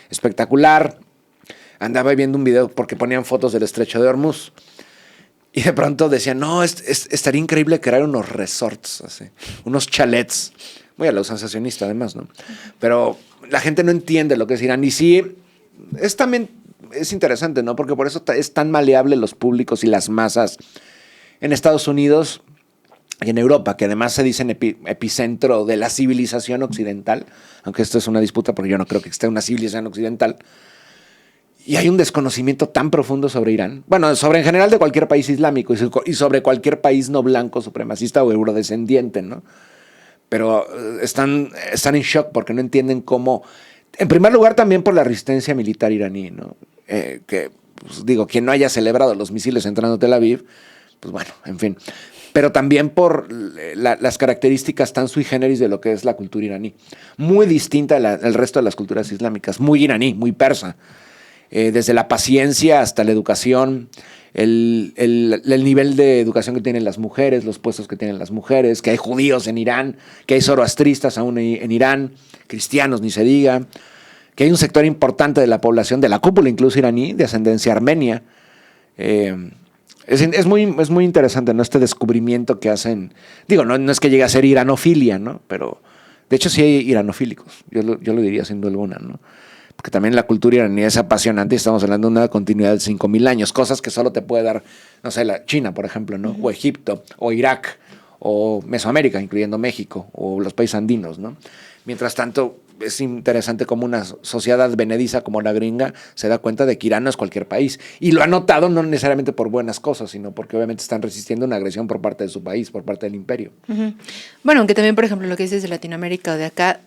espectacular. Andaba viendo un video porque ponían fotos del estrecho de Hormuz. Y de pronto decían, no, estaría increíble crear unos resorts, así, unos chalets. Muy a lo sensacionista además, ¿no? Pero la gente no entiende lo que es Irán. Y sí, es interesante, ¿no? Porque por eso es tan maleable los públicos y las masas en Estados Unidos y en Europa, que además se dicen epicentro de la civilización occidental, aunque esto es una disputa porque yo no creo que esté una civilización occidental. Y hay un desconocimiento tan profundo sobre Irán, bueno, sobre en general de cualquier país islámico y sobre cualquier país no blanco, supremacista o eurodescendiente, ¿no? Pero están en shock porque no entienden cómo, en primer lugar también por la resistencia militar iraní, ¿no? Que, pues, digo, quien no haya celebrado los misiles entrando a Tel Aviv, pues bueno, en fin. Pero también por las características tan sui generis de lo que es la cultura iraní. Muy distinta al resto de las culturas islámicas, muy iraní, muy persa. Desde la paciencia hasta la educación, el nivel de educación que tienen las mujeres, los puestos que tienen las mujeres, que hay judíos en Irán, que hay zoroastristas aún en Irán, cristianos ni se diga, que hay un sector importante de la población, de la cúpula incluso iraní, de ascendencia armenia. Es muy interesante, ¿no? Este descubrimiento que hacen. Digo, no es que llegue a ser iranofilia, ¿no? Pero de hecho sí hay iranofílicos, yo lo diría sin duda alguna, ¿no? Porque también la cultura iraní es apasionante y estamos hablando de una continuidad de 5,000 años, cosas que solo te puede dar, no sé, la China, por ejemplo, ¿no? O Egipto, o Irak, o Mesoamérica, incluyendo México, o los países andinos, ¿no? Mientras tanto, es interesante cómo una sociedad advenediza como la gringa se da cuenta de que Irán no es cualquier país. Y lo ha notado no necesariamente por buenas cosas, sino porque obviamente están resistiendo una agresión por parte de su país, por parte del imperio. Uh-huh. Bueno, aunque también, por ejemplo, lo que dices de Latinoamérica o de acá,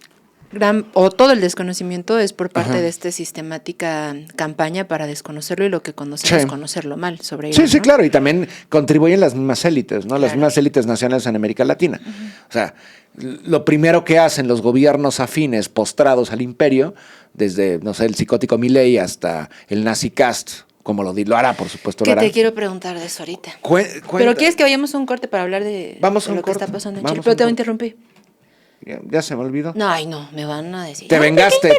todo el desconocimiento es por parte de esta sistemática campaña para desconocerlo y lo que conocemos, conocerlo mal sobre Irán. Sí, claro, y también contribuyen las mismas élites, ¿no? Las mismas élites nacionales en América Latina. Uh-huh. O sea, lo primero que hacen los gobiernos afines postrados al imperio, desde, no sé, el psicótico Milei hasta el nazi Cast, como lo hará, por supuesto. Que te quiero preguntar de eso ahorita. Pero ¿quieres que vayamos a un corte para hablar de lo que está pasando en Chile? Pero te interrumpí. Ya se me olvidó. No, me van a decir. Te vengaste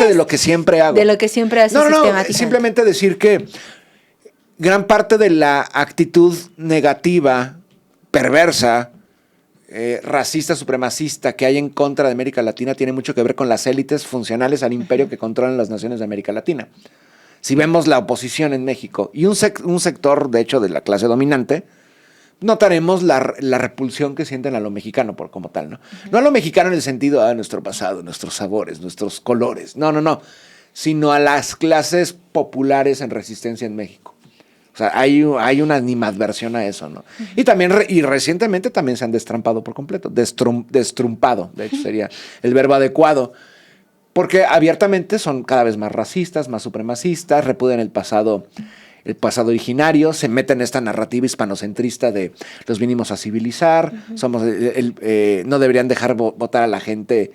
de lo que siempre hago. De lo que siempre haces sistemáticamente. No, simplemente decir que gran parte de la actitud negativa, perversa, racista, supremacista que hay en contra de América Latina tiene mucho que ver con las élites funcionales al imperio que controlan las naciones de América Latina. Si vemos la oposición en México y un sector, de hecho, de la clase dominante, notaremos la repulsión que sienten a lo mexicano como tal, ¿no? Uh-huh. No a lo mexicano en el sentido de nuestro pasado, nuestros sabores, nuestros colores, no, sino a las clases populares en resistencia en México. O sea, hay una animadversión a eso, ¿no? Uh-huh. Y recientemente también se han destrampado por completo, destrumpado, de hecho sería el verbo adecuado, porque abiertamente son cada vez más racistas, más supremacistas, repudian el pasado originario, se mete en esta narrativa hispanocentrista de los vinimos a civilizar, no deberían dejar votar a la gente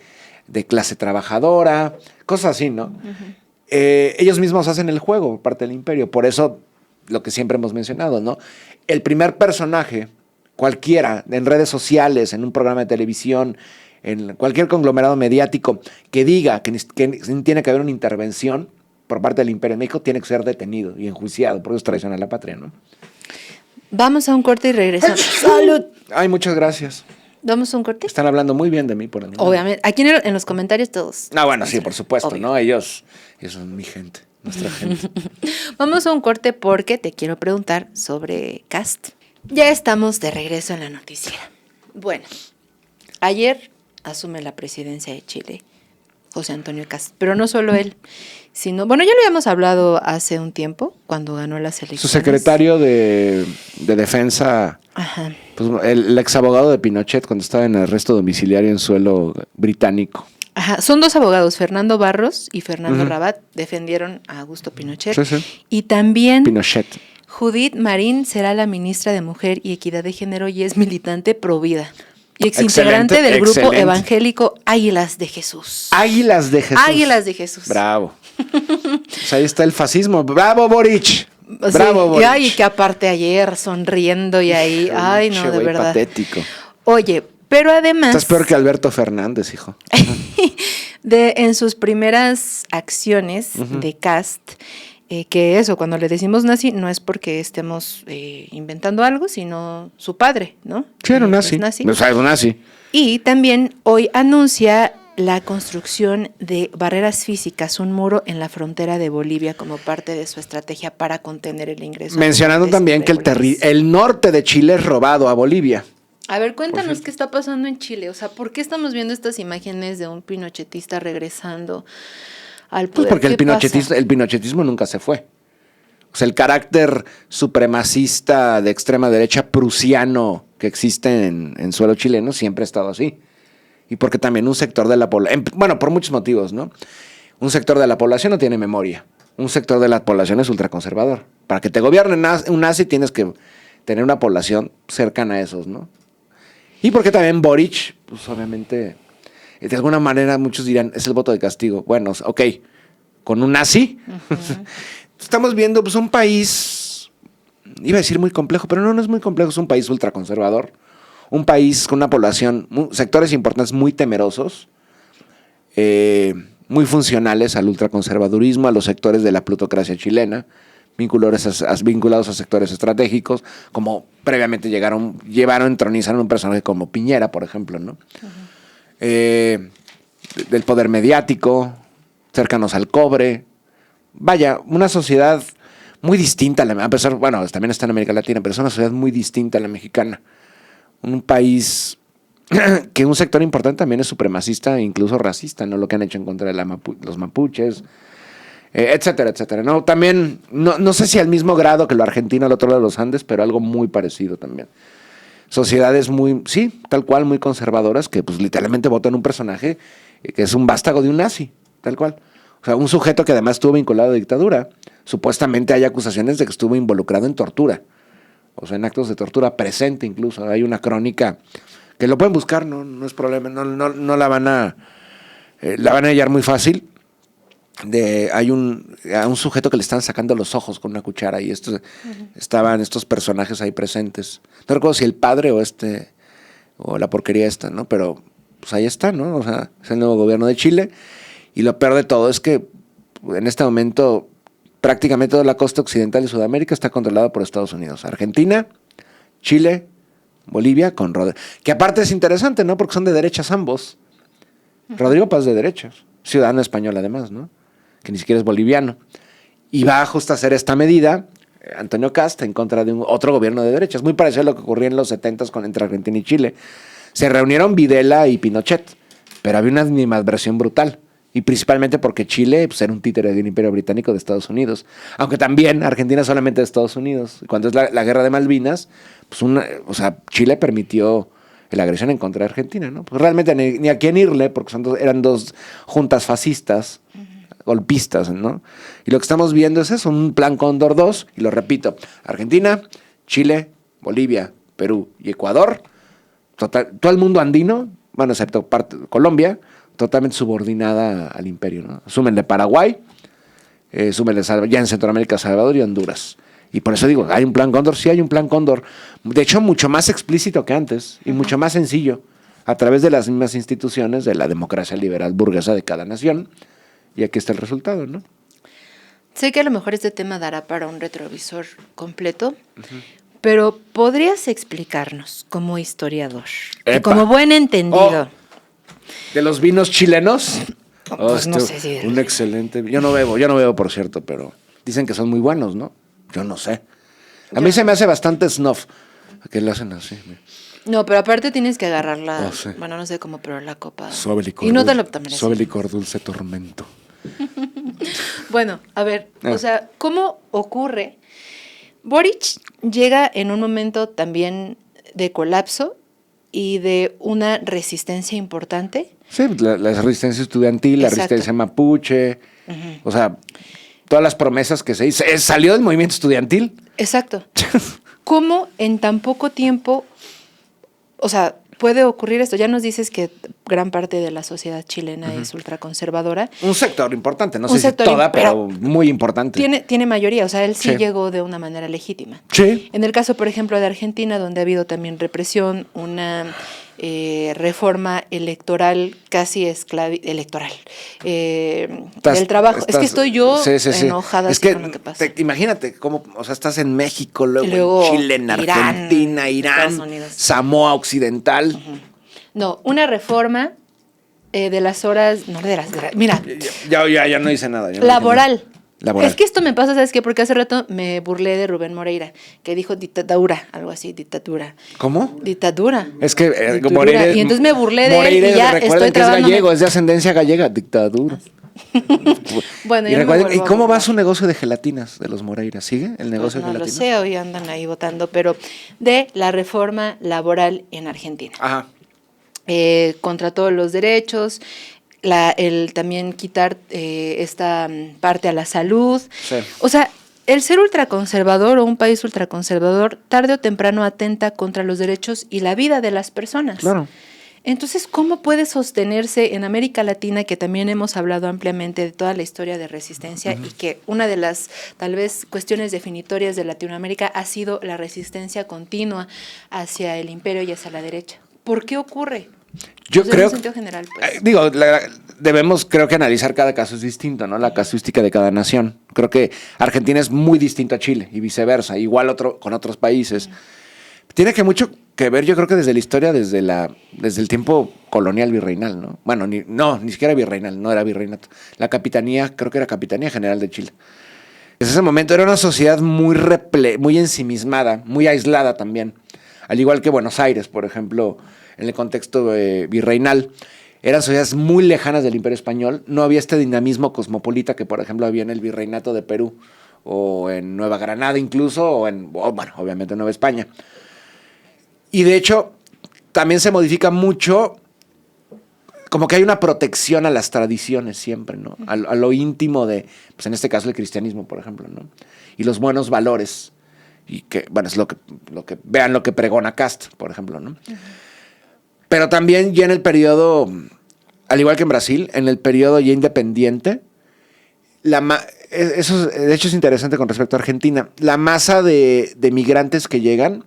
de clase trabajadora, cosas así, ¿no? Uh-huh. Ellos mismos hacen el juego por parte del imperio, por eso lo que siempre hemos mencionado, ¿no? El primer personaje, cualquiera, en redes sociales, en un programa de televisión, en cualquier conglomerado mediático, que diga que tiene que haber una intervención, por parte del Imperio de México, tiene que ser detenido y enjuiciado, porque es traición a la patria, ¿no? Vamos a un corte y regresamos. ¡Salud! Ay, muchas gracias. ¿Vamos a un corte? Están hablando muy bien de mí por el momento. Obviamente. Aquí en los comentarios todos. Ah, bueno, sí, por supuesto, Obvio. ¿no? Ellos son mi gente, nuestra gente. Vamos a un corte porque te quiero preguntar sobre Cast. Ya estamos de regreso en la noticiera. Bueno, ayer asume la presidencia de Chile José Antonio Cast, pero no solo él, sino, bueno, ya lo habíamos hablado hace un tiempo, cuando ganó las elecciones. Su secretario de Defensa, Ajá. pues, el ex abogado de Pinochet cuando estaba en arresto domiciliario en suelo británico. Ajá, son dos abogados, Fernando Barros y Fernando Rabat, defendieron a Augusto Pinochet. Sí, sí. Y también Pinochet. Judith Marín será la ministra de Mujer y Equidad de Género y es militante provida. Y exintegrante Excelente, del grupo excelente. evangélico Águilas de Jesús. Águilas de Jesús. Águilas de Jesús. Bravo. Pues ahí está el fascismo. ¡Bravo, Boric! Sí, ¡Bravo, Boric! Ay, que aparte ayer sonriendo y ahí, ay, no, Che, de güey, verdad. patético. Oye, pero además, Estás peor que Alberto Fernández, hijo. en sus primeras acciones de Cast, que eso, cuando le decimos nazi, no es porque estemos inventando algo, sino su padre, ¿no? Sí, era un Es nazi. O sea, era un nazi. Y también hoy anuncia la construcción de barreras físicas, un muro en la frontera de Bolivia como parte de su estrategia para contener el ingreso. Mencionando también que el norte de Chile es robado a Bolivia. A ver, cuéntanos qué está pasando en Chile. O sea, ¿por qué estamos viendo estas imágenes de un pinochetista regresando al Pues poder? porque el ¿Qué pinochetismo nunca se fue. O sea, el carácter supremacista de extrema derecha prusiano que existe en suelo chileno siempre ha estado así. Y porque también un sector de la población, bueno, por muchos motivos, ¿no? Un sector de la población no tiene memoria. Un sector de la población es ultraconservador. Para que te gobierne un nazi tienes que tener una población cercana a esos, ¿no? Y porque también Boric, pues obviamente, de alguna manera muchos dirán, es el voto de castigo. Bueno, ok, con un nazi, estamos viendo pues un país, iba a decir muy complejo, pero no es muy complejo, es un país ultraconservador, un país con una población, sectores importantes muy temerosos, muy funcionales al ultraconservadurismo, a los sectores de la plutocracia chilena, vinculados a sectores estratégicos, como previamente entronizaron un personaje como Piñera, por ejemplo, ¿no? Del poder mediático, cercanos al cobre. Vaya, una sociedad muy distinta, a pesar, bueno, también está en América Latina, pero es una sociedad muy distinta a la mexicana. Un país que un sector importante también es supremacista e incluso racista, ¿no? Lo que han hecho en contra de los mapuches, etcétera, etcétera. No, también, no sé si al mismo grado que lo argentino al otro lado de los Andes, pero algo muy parecido también. Sociedades muy, sí, tal cual, muy conservadoras, que pues literalmente votan un personaje que es un vástago de un nazi, tal cual. O sea, un sujeto que además estuvo vinculado a dictadura. Supuestamente hay acusaciones de que estuvo involucrado en tortura. O sea, en actos de tortura presente incluso. Hay una crónica que lo pueden buscar, no es problema, no la van a hallar muy fácil. Hay a un sujeto que le están sacando los ojos con una cuchara y estaban estos personajes ahí presentes. No recuerdo si el padre o la porquería esta, ¿no? Pero pues ahí está, ¿no? O sea, es el nuevo gobierno de Chile y lo peor de todo es que en este momento prácticamente toda la costa occidental de Sudamérica está controlada por Estados Unidos. Argentina, Chile, Bolivia, que aparte es interesante, ¿no? Porque son de derechas ambos. Rodrigo Paz de derechas, ciudadano español además, ¿no? Que ni siquiera es boliviano. Y va justo a hacer esta medida, Antonio Cast, en contra de otro gobierno de derechas. Muy parecido a lo que ocurría en los 70s entre Argentina y Chile. Se reunieron Videla y Pinochet, pero había una animadversión brutal. Y principalmente porque Chile pues, era un títere del Imperio Británico de Estados Unidos. Aunque también Argentina solamente de Estados Unidos. Cuando es la guerra de Malvinas, pues Chile permitió la agresión en contra de Argentina, ¿no? Pues realmente ni a quién irle, porque eran dos juntas fascistas, golpistas, ¿no? Y lo que estamos viendo es eso, un plan Cóndor 2, y lo repito, Argentina, Chile, Bolivia, Perú y Ecuador, todo el mundo andino, bueno, excepto Colombia, totalmente subordinada al imperio, ¿no? Súmenle Paraguay, súmenle ya en Centroamérica, Salvador y Honduras. Y por eso digo, ¿hay un plan Cóndor? Sí hay un plan Cóndor. De hecho, mucho más explícito que antes y mucho más sencillo, a través de las mismas instituciones de la democracia liberal burguesa de cada nación. Y aquí está el resultado, ¿no? Sé que a lo mejor este tema dará para un retrovisor completo, pero ¿podrías explicarnos como historiador, y Epa. como buen entendido? ¿De los vinos chilenos? Pues no sé si... Un excelente... Yo no bebo, por cierto, pero dicen que son muy buenos, ¿no? Yo no sé. A mí se me hace bastante snuff. Que lo hacen así. Mira. No, pero aparte tienes que agarrarla, Oh, sí. bueno, no sé cómo, pero la copa. Suave licor. Y no te lo tomes. Suave licor, dulce tormento. Bueno, a ver, o sea, ¿cómo ocurre? Boric llega en un momento también de colapso y de una resistencia importante. Sí, la resistencia estudiantil, la Exacto. resistencia mapuche. O sea, todas las promesas que se hizo. Salió del movimiento estudiantil. Exacto. ¿Cómo en tan poco tiempo, o sea, puede ocurrir esto? Ya nos dices que gran parte de la sociedad chilena es ultraconservadora. Un sector importante, no Un sé si sector toda, pero muy importante. Tiene mayoría, o sea, él sí Sí. llegó de una manera legítima. Sí. En el caso, por ejemplo, de Argentina, donde ha habido también represión, una reforma electoral casi electoral del trabajo. Es que estoy yo enojada es que, con lo que pasa. Imagínate cómo, o sea, estás en México, luego, Y luego en Chile, en Irán, Argentina, Estados Irán, Unidos. Samoa Occidental. No, una reforma de las horas, no de las, mira, Ya no hice nada. ya no laboral. dije nada. Laboral. Es que esto me pasa, ¿sabes qué? Porque hace rato me burlé de Rubén Moreira, que dijo dictadura, algo así, dictadura. ¿Cómo? Dictadura. Es que Dictadura. Moreira... Y entonces me burlé de Moreira, él y ya recuerden estoy que es trabándome. gallego, es de ascendencia gallega, dictadura. Bueno, Y ya no me recuerden, vuelvo ¿y a cómo va burlar. su negocio de gelatinas de los Moreira? ¿Sigue el Pues negocio no de lo gelatinas? sé, hoy andan ahí votando, pero de la reforma laboral en Argentina. Ajá. Contra todos los derechos, el también quitar esta parte a la salud. Sí. O sea, el ser ultraconservador o un país ultraconservador tarde o temprano atenta contra los derechos y la vida de las personas. Claro. Entonces, ¿cómo puede sostenerse en América Latina, que también hemos hablado ampliamente de toda la historia de resistencia y que una de las, tal vez, cuestiones definitorias de Latinoamérica ha sido la resistencia continua hacia el imperio y hacia la derecha? ¿Por qué ocurre? Yo O sea, en creo, un sentido general, pues. creo que analizar cada caso es distinto, ¿no? La casuística de cada nación. Creo que Argentina es muy distinto a Chile y viceversa, igual con otros países. Tiene que mucho que ver, yo creo que desde la historia, desde el tiempo colonial virreinal, ¿no? Bueno, ni siquiera virreinal, no era virreinato. La capitanía, creo que era Capitanía General de Chile. Desde ese momento era una sociedad muy ensimismada, muy aislada también. Al igual que Buenos Aires, por ejemplo, en el contexto virreinal, eran sociedades muy lejanas del Imperio Español. No había este dinamismo cosmopolita que, por ejemplo, había en el Virreinato de Perú, o en Nueva Granada incluso, bueno, obviamente en Nueva España. Y de hecho, también se modifica mucho, como que hay una protección a las tradiciones siempre, ¿no? A lo íntimo de, pues en este caso, el cristianismo, por ejemplo, ¿no? Y los buenos valores. Y que, bueno, es lo que vean lo que pregona Cast, por ejemplo, ¿no? Pero también ya en el periodo, al igual que en Brasil, en el periodo ya independiente, eso de hecho es interesante con respecto a Argentina, la masa de migrantes que llegan,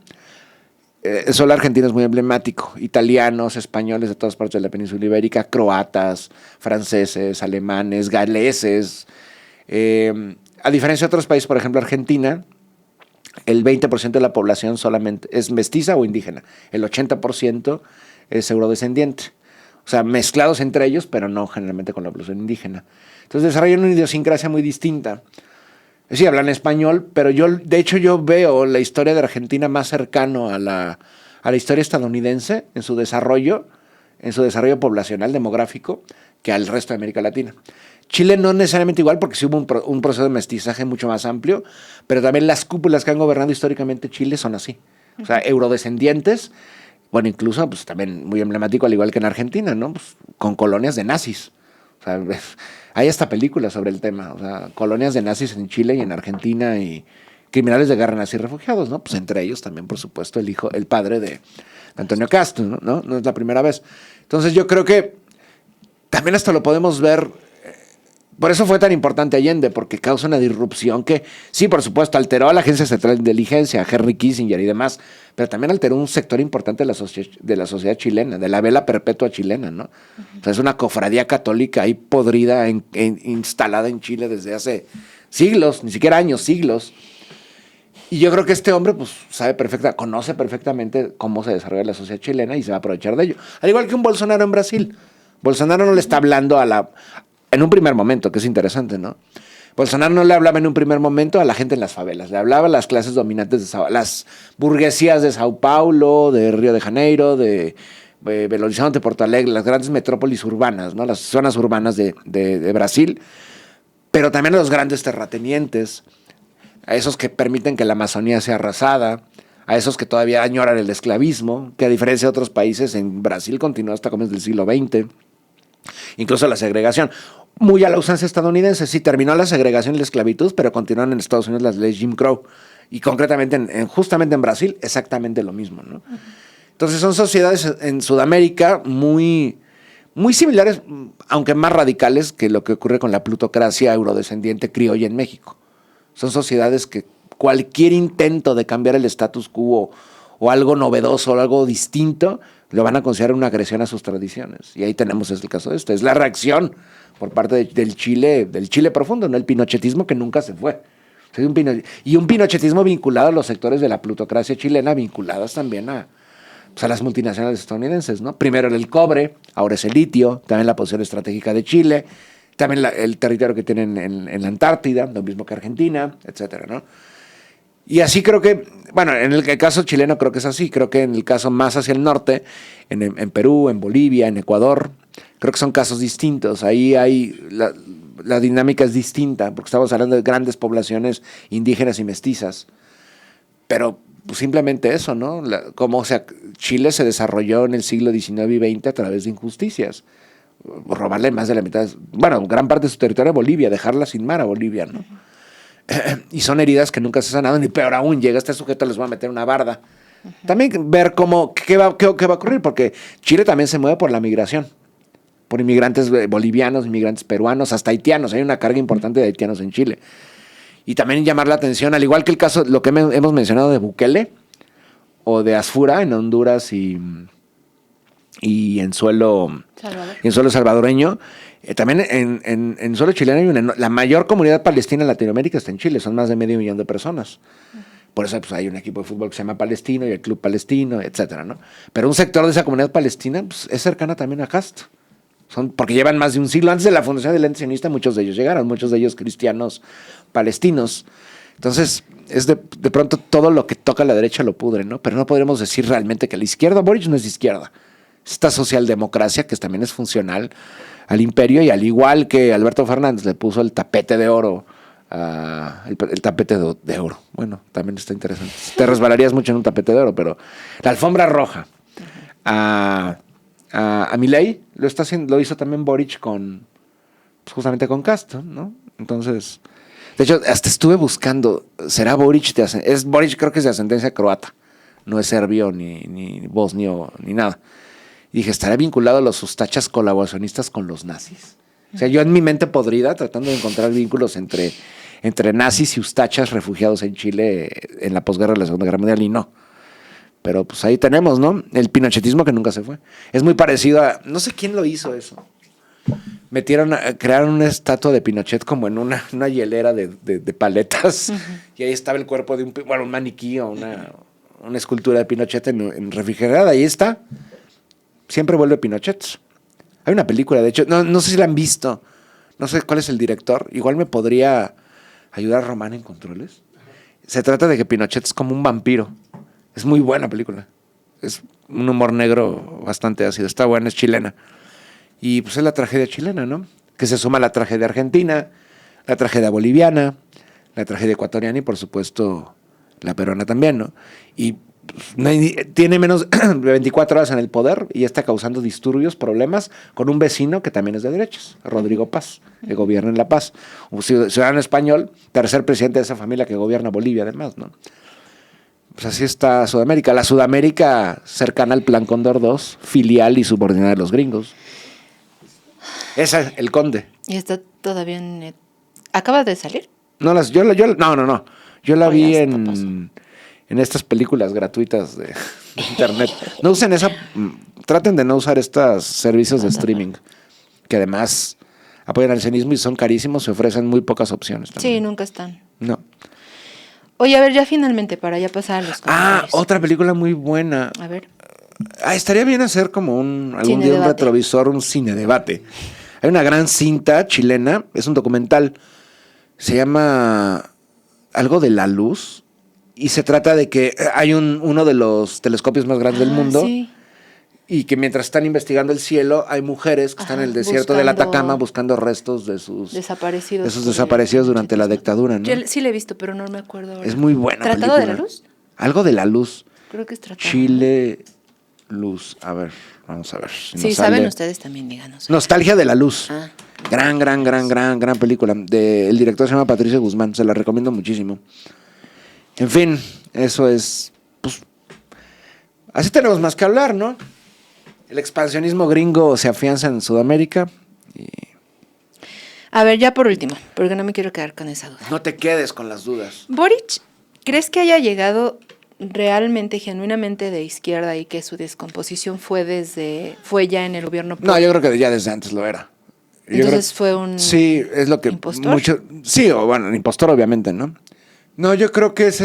solo Argentina es muy emblemático, italianos, españoles de todas partes de la península ibérica, croatas, franceses, alemanes, galeses. A diferencia de otros países, por ejemplo Argentina, el 20% de la población solamente es mestiza o indígena, el 80% es eurodescendiente. O sea, mezclados entre ellos, pero no generalmente con la población indígena. Entonces desarrollan una idiosincrasia muy distinta. Sí, hablan español, pero de hecho yo veo la historia de Argentina más cercano a la historia estadounidense en su desarrollo poblacional, demográfico, que al resto de América Latina. Chile no necesariamente igual, porque sí hubo un proceso de mestizaje mucho más amplio, pero también las cúpulas que han gobernado históricamente Chile son así. O sea, eurodescendientes, bueno, incluso pues también muy emblemático, al igual que en Argentina, ¿no? Pues, con colonias de nazis. O sea, hay hasta películas sobre el tema. O sea, colonias de nazis en Chile y en Argentina y criminales de guerra nazis refugiados, ¿no? Pues entre ellos también, por supuesto, el padre de Antonio Castro, ¿no? No es la primera vez. Entonces yo creo que también hasta lo podemos ver. Por eso fue tan importante Allende, porque causa una disrupción que, sí, por supuesto, alteró a la Agencia Central de Inteligencia, a Henry Kissinger y demás, pero también alteró un sector importante de la sociedad chilena, de la vela perpetua chilena, ¿no? O sea, es una cofradía católica ahí podrida, instalada en Chile desde hace Siglos, ni siquiera años, siglos. Y yo creo que este hombre pues conoce perfectamente cómo se desarrolla la sociedad chilena y se va a aprovechar de ello. Al igual que un Bolsonaro en Brasil. Bolsonaro no le está hablando en un primer momento, que es interesante, ¿no? Bolsonaro no le hablaba en un primer momento a la gente en las favelas, le hablaba a las clases dominantes las burguesías de Sao Paulo, de Río de Janeiro, de Belo Horizonte, Porto Alegre, las grandes metrópolis urbanas, ¿no? Las zonas urbanas de Brasil, pero también a los grandes terratenientes, a esos que permiten que la Amazonía sea arrasada, a esos que todavía añoran el esclavismo, que a diferencia de otros países, en Brasil continúa hasta comienzos del siglo XX, incluso la segregación. Muy a la usanza estadounidense, sí, terminó la segregación y la esclavitud, pero continúan en Estados Unidos las leyes Jim Crow, y concretamente, justamente en Brasil, exactamente lo mismo, ¿no? Entonces son sociedades en Sudamérica muy similares, aunque más radicales que lo que ocurre con la plutocracia eurodescendiente criolla en México. Son sociedades que cualquier intento de cambiar el status quo o algo novedoso o algo distinto lo van a considerar una agresión a sus tradiciones. Y ahí tenemos el caso de esto. Es la reacción por parte del Chile profundo, no el pinochetismo que nunca se fue. O sea, un pinochetismo vinculado a los sectores de la plutocracia chilena, vinculados también a las multinacionales estadounidenses, ¿no? Primero el cobre, ahora es el litio, también la posición estratégica de Chile, también el territorio que tienen en la Antártida, lo mismo que Argentina, etcétera, ¿no? Y así creo que, bueno, en el caso chileno creo que es así, creo que en el caso más hacia el norte, en Perú, en Bolivia, en Ecuador, creo que son casos distintos. Ahí hay la dinámica es distinta, porque estamos hablando de grandes poblaciones indígenas y mestizas. Pero pues, simplemente eso, ¿no? Chile se desarrolló en el siglo XIX y XX a través de injusticias. Robarle más de la mitad, gran parte de su territorio a Bolivia, dejarla sin mar a Bolivia, ¿no? Y son heridas que nunca se han sanado, ni peor aún, llega este sujeto, les va a meter una barda. También ver qué va a ocurrir, porque Chile también se mueve por la migración, por inmigrantes bolivianos, inmigrantes peruanos, hasta haitianos. Hay una carga importante de haitianos en Chile. Y también llamar la atención, al igual que el caso, lo que hemos mencionado de Bukele o de Asfura en Honduras y en suelo salvadoreño. También en suelo chileno hay la mayor comunidad palestina en Latinoamérica está en Chile, son más de 500,000 de personas. Por eso pues, hay un equipo de fútbol que se llama Palestino y el Club Palestino, etcétera, ¿no? Pero un sector de esa comunidad palestina pues, es cercana también a Castro. Porque llevan más de un siglo. Antes de la fundación del ente sionista, muchos de ellos llegaron, muchos de ellos cristianos palestinos. Entonces, es de pronto todo lo que toca a la derecha lo pudre, ¿no? Pero no podríamos decir realmente que la izquierda, Boric no es de izquierda. Esta socialdemocracia que también es funcional al imperio, y al igual que Alberto Fernández le puso el tapete de oro, el tapete de oro. Bueno, también está interesante. Te resbalarías mucho en un tapete de oro, pero la alfombra roja a Milei lo hizo también Boric justamente con Castro, ¿no? Entonces, de hecho, hasta estuve buscando, ¿será Boric Boric creo que es de ascendencia croata, no es serbio ni bosnio ni nada. Y dije, ¿estará vinculado a los ustachas colaboracionistas con los nazis? O sea, yo en mi mente podrida, tratando de encontrar vínculos entre nazis y ustachas refugiados en Chile en la posguerra de la Segunda Guerra Mundial, y no. Pero pues ahí tenemos, ¿no? El pinochetismo que nunca se fue. Es muy parecido no sé quién lo hizo eso. Crearon una estatua de Pinochet como en una hielera de paletas. Uh-huh. Y ahí estaba el cuerpo de un maniquí o una escultura de Pinochet en refrigerada. Ahí está. Siempre vuelve Pinochet. Hay una película, de hecho, no sé si la han visto. No sé cuál es el director. Igual me podría ayudar Román en controles. Se trata de que Pinochet es como un vampiro. Es muy buena película. Es un humor negro bastante ácido. Está buena, es chilena. Y pues es la tragedia chilena, ¿no? Que se suma a la tragedia argentina, la tragedia boliviana, la tragedia ecuatoriana y, por supuesto, la peruana también, ¿no? Y tiene menos de 24 horas en el poder y está causando disturbios, problemas con un vecino que también es de derechas, Rodrigo Paz, que gobierna en La Paz. Un ciudadano español, tercer presidente de esa familia que gobierna Bolivia, además, ¿no? Pues así está Sudamérica. La Sudamérica cercana al Plan Cóndor 2, filial y subordinada de los gringos. Esa es el Conde. ¿Y está todavía en... ¿Acaba de salir? No. Yo la vi en estas películas gratuitas de internet. No usen traten de no usar estos servicios de streaming, que además apoyan al sionismo y son carísimos, se ofrecen muy pocas opciones Sí, también. nunca están. No. Oye, a ver, ya finalmente, para ya pasar a los comentarios. Otra película muy buena. A ver. Estaría bien hacer como algún Cine día un debate. retrovisor, un cine debate. Hay una gran cinta chilena, es un documental, se llama Algo de la Luz, y se trata de que hay uno de los telescopios más grandes del mundo, Sí. y que mientras están investigando el cielo, hay mujeres que están en el desierto del buscando- Atacama buscando restos de sus Desaparecidos. de sus por el desaparecidos durante la machetismo. dictadura, ¿no? Yo sí la he visto, pero no me acuerdo ahora. Es muy buena ¿Tratado de la película. luz? Algo de la Luz. Creo que es tratado. Chile, Luz. A ver, vamos a ver. Si Sí, nos saben sale. ustedes también, díganos. Nostalgia de la Luz. Ah. Gran película. El director se llama Patricio Guzmán. Se la recomiendo muchísimo. En fin, eso es. Pues, así tenemos más que hablar, ¿no? El expansionismo gringo se afianza en Sudamérica. A ver, ya por último, porque no me quiero quedar con esa duda. No te quedes con las dudas. Boric, ¿crees que haya llegado realmente, genuinamente de izquierda y que su descomposición fue ya en el gobierno? No, yo creo que ya desde antes lo era. Yo Entonces creo- fue un Sí, es lo que impostor. Sí, o bueno, impostor obviamente, ¿no? No, yo creo que es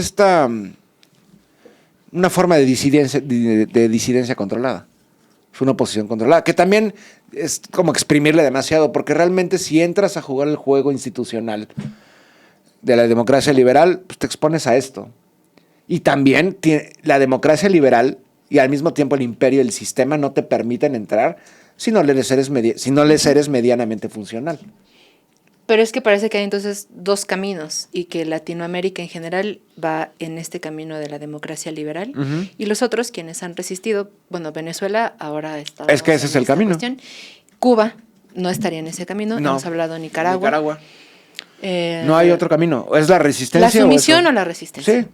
una forma de disidencia controlada. Es una oposición controlada, que también es como exprimirle demasiado, porque realmente si entras a jugar el juego institucional de la democracia liberal, pues te expones a esto. Y también la democracia liberal y al mismo tiempo el imperio, el sistema no te permiten entrar si no les eres medianamente funcional. Pero es que parece que hay entonces dos caminos y que Latinoamérica en general va en este camino de la democracia liberal y los otros quienes han resistido, bueno, Venezuela ahora está. Es que ese es el camino. Cuba no estaría en ese camino, No. hemos hablado de Nicaragua. No hay otro camino. ¿Es la resistencia? ¿La sumisión eso? o la resistencia? Sí.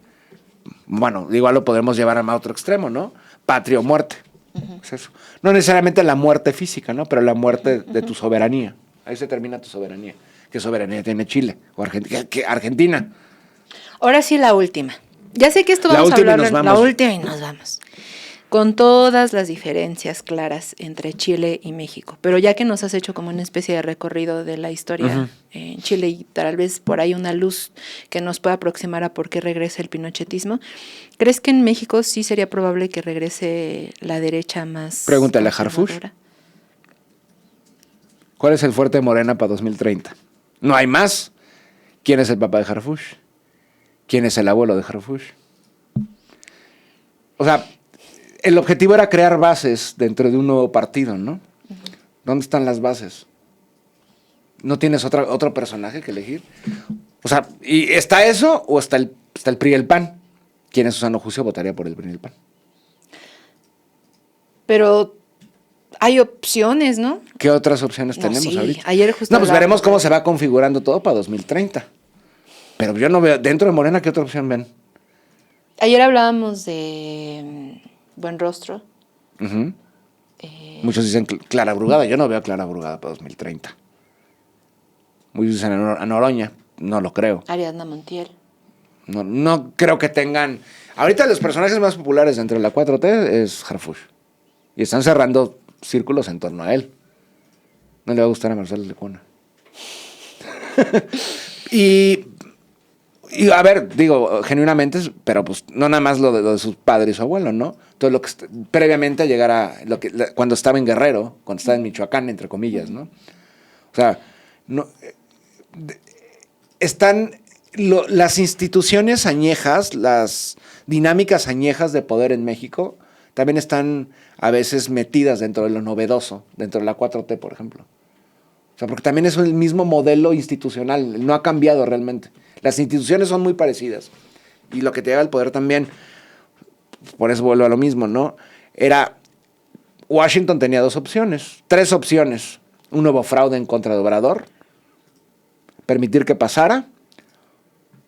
Bueno, igual lo podemos llevar a otro extremo, ¿no? Patria o muerte. Es eso. No necesariamente la muerte física, ¿no? Pero la muerte de tu soberanía. Ahí se termina tu soberanía. ¿Qué soberanía tiene Chile? O Argentina. Ahora sí la última. Ya sé que esto La vamos a última y hablar nos la vamos. última y nos vamos. Con todas las diferencias claras entre Chile y México. Pero ya que nos has hecho como una especie de recorrido de la historia en Chile y tal vez por ahí una luz que nos pueda aproximar a por qué regresa el pinochetismo, ¿crees que en México sí sería probable que regrese la derecha más Pregúntale a Harfuch. conservadora? ¿Cuál es el fuerte de Morena para 2030? No hay más. ¿Quién es el papá de Harfuch? ¿Quién es el abuelo de Harfuch? O sea, el objetivo era crear bases dentro de un nuevo partido, ¿no? ¿Dónde están las bases? ¿No tienes otro personaje que elegir? O sea, ¿y está eso o está el PRI y el PAN? ¿Quién es Susano Juicio votaría por el PRI y el PAN? Pero hay opciones, ¿no? ¿Qué otras opciones No, tenemos sí, ahorita? ayer justo No, pues hablábamos veremos cómo de- se va configurando todo para 2030. Pero yo no veo, dentro de Morena, ¿qué otra opción ven? Ayer hablábamos de Buenrostro. Ujú. Muchos dicen Clara Brugada. Yo no veo a Clara Brugada para 2030. Muchos dicen a Noroña. No lo creo. Ariadna Montiel. No creo que tengan... Ahorita los personajes más populares dentro de la 4T es Harfuch. Y están cerrando círculos en torno a él. No le va a gustar a Marcelo Lecuna. y a ver, digo, genuinamente, pero pues no nada más lo de sus padres y su abuelo, ¿no? Todo lo que previamente a llegar a cuando estaba en Guerrero, cuando estaba en Michoacán, entre comillas, ¿no? O sea, no, están las instituciones añejas, las dinámicas añejas de poder en México, también están a veces metidas dentro de lo novedoso, dentro de la 4T, por ejemplo. O sea, porque también es el mismo modelo institucional, no ha cambiado realmente. Las instituciones son muy parecidas. Y lo que te lleva al poder también, por eso vuelvo a lo mismo, ¿no? Washington tenía tres opciones. Un nuevo fraude en contra de Obrador, permitir que pasara,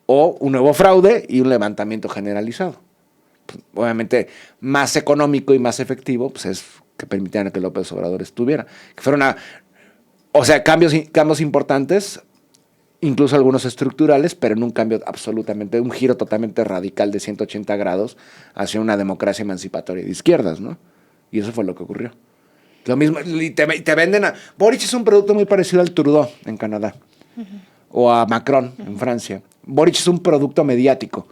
o un nuevo fraude y un levantamiento generalizado. Pues, obviamente, más económico y más efectivo, pues es que permitieran que López Obrador estuviera. Que fuera cambios importantes, incluso algunos estructurales, pero en un cambio absolutamente, un giro totalmente radical de 180 grados hacia una democracia emancipatoria de izquierdas, ¿no? Y eso fue lo que ocurrió. Lo mismo, y te venden a... Boric es un producto muy parecido al Trudeau en Canadá. O a Macron en Francia. Boric es un producto mediático.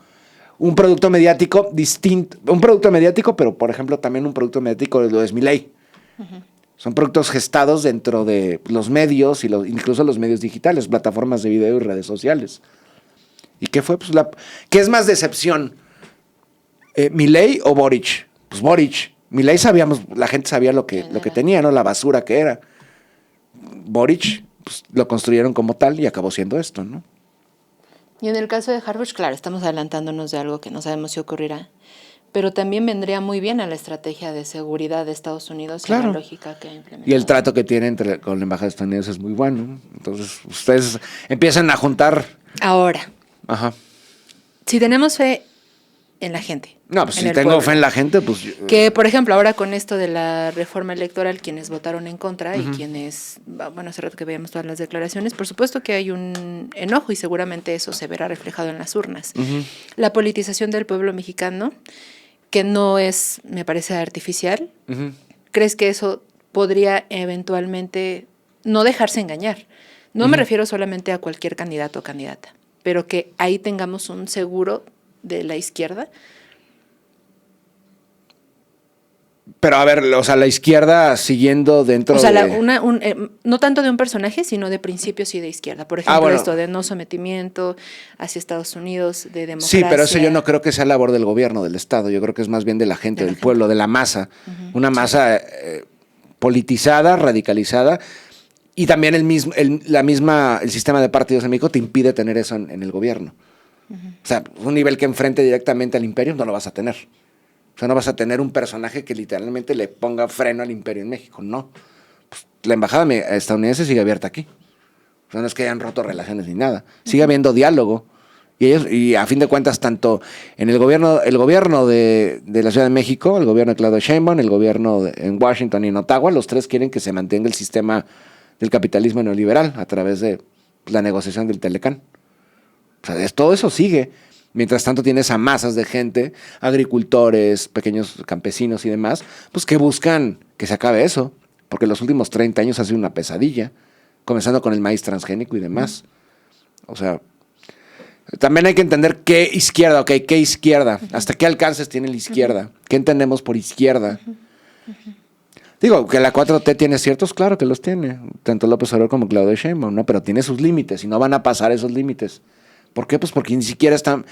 Un producto mediático distinto. Un producto mediático, pero por ejemplo también un producto mediático lo es Milei. Son productos gestados dentro de los medios y incluso los medios digitales, plataformas de video y redes sociales. ¿Y qué fue? Pues ¿qué es más decepción? ¿Milei o Boric? Pues Boric. Milei sabíamos, la gente sabía lo que tenía, ¿no? La basura que era. Boric, pues lo construyeron como tal y acabó siendo esto, ¿no? Y en el caso de Harfuch, claro, estamos adelantándonos de algo que no sabemos si ocurrirá, pero también vendría muy bien a la estrategia de seguridad de Estados Unidos Claro. y la lógica que ha implementado. Y el trato que tiene con la embajada estadounidense es muy bueno. Entonces, ustedes empiezan a juntar. Ahora, Ajá. si tenemos fe en la gente. No, pues en si el tengo pueblo, fe en la gente, pues... que, por ejemplo, ahora con esto de la reforma electoral, quienes votaron en contra y quienes, bueno, hace rato que veíamos todas las declaraciones, por supuesto que hay un enojo y seguramente eso se verá reflejado en las urnas. La politización del pueblo mexicano, que no es, me parece, artificial, ¿crees que eso podría eventualmente no dejarse engañar? No me refiero solamente a cualquier candidato o candidata, pero que ahí tengamos un seguro de la izquierda. Pero a ver, o sea, la izquierda siguiendo dentro O sea, de... no tanto de un personaje, sino de principios y de izquierda. Por ejemplo, bueno. esto de no sometimiento hacia Estados Unidos, de democracia. Sí, pero eso yo no creo que sea labor del gobierno, del Estado. Yo creo que es más bien de la gente, del pueblo, de la masa. Una masa politizada, radicalizada. Y también el sistema de partidos en México te impide tener eso en el gobierno. O sea, un nivel que enfrente directamente al imperio no lo vas a tener. O sea, no vas a tener un personaje que literalmente le ponga freno al imperio en México, no. Pues, la embajada estadounidense sigue abierta aquí. O sea, no es que hayan roto relaciones ni nada. Sigue habiendo diálogo. Y a fin de cuentas, tanto en el gobierno de la Ciudad de México, el gobierno de Claudia Sheinbaum, el gobierno en Washington y en Ottawa, los tres quieren que se mantenga el sistema del capitalismo neoliberal a través de la negociación del Telecán. O sea, todo eso sigue. Mientras tanto tienes a masas de gente, agricultores, pequeños campesinos y demás, pues que buscan que se acabe eso, porque los últimos 30 años ha sido una pesadilla, comenzando con el maíz transgénico y demás. O sea, también hay que entender qué izquierda, qué izquierda, hasta qué alcances tiene la izquierda, qué entendemos por izquierda. Digo, que la 4T tiene ciertos, claro que los tiene, tanto López Obrador como Claudia Sheinbaum, ¿no? Pero tiene sus límites y no van a pasar esos límites. ¿Por qué? Pues porque ni siquiera están,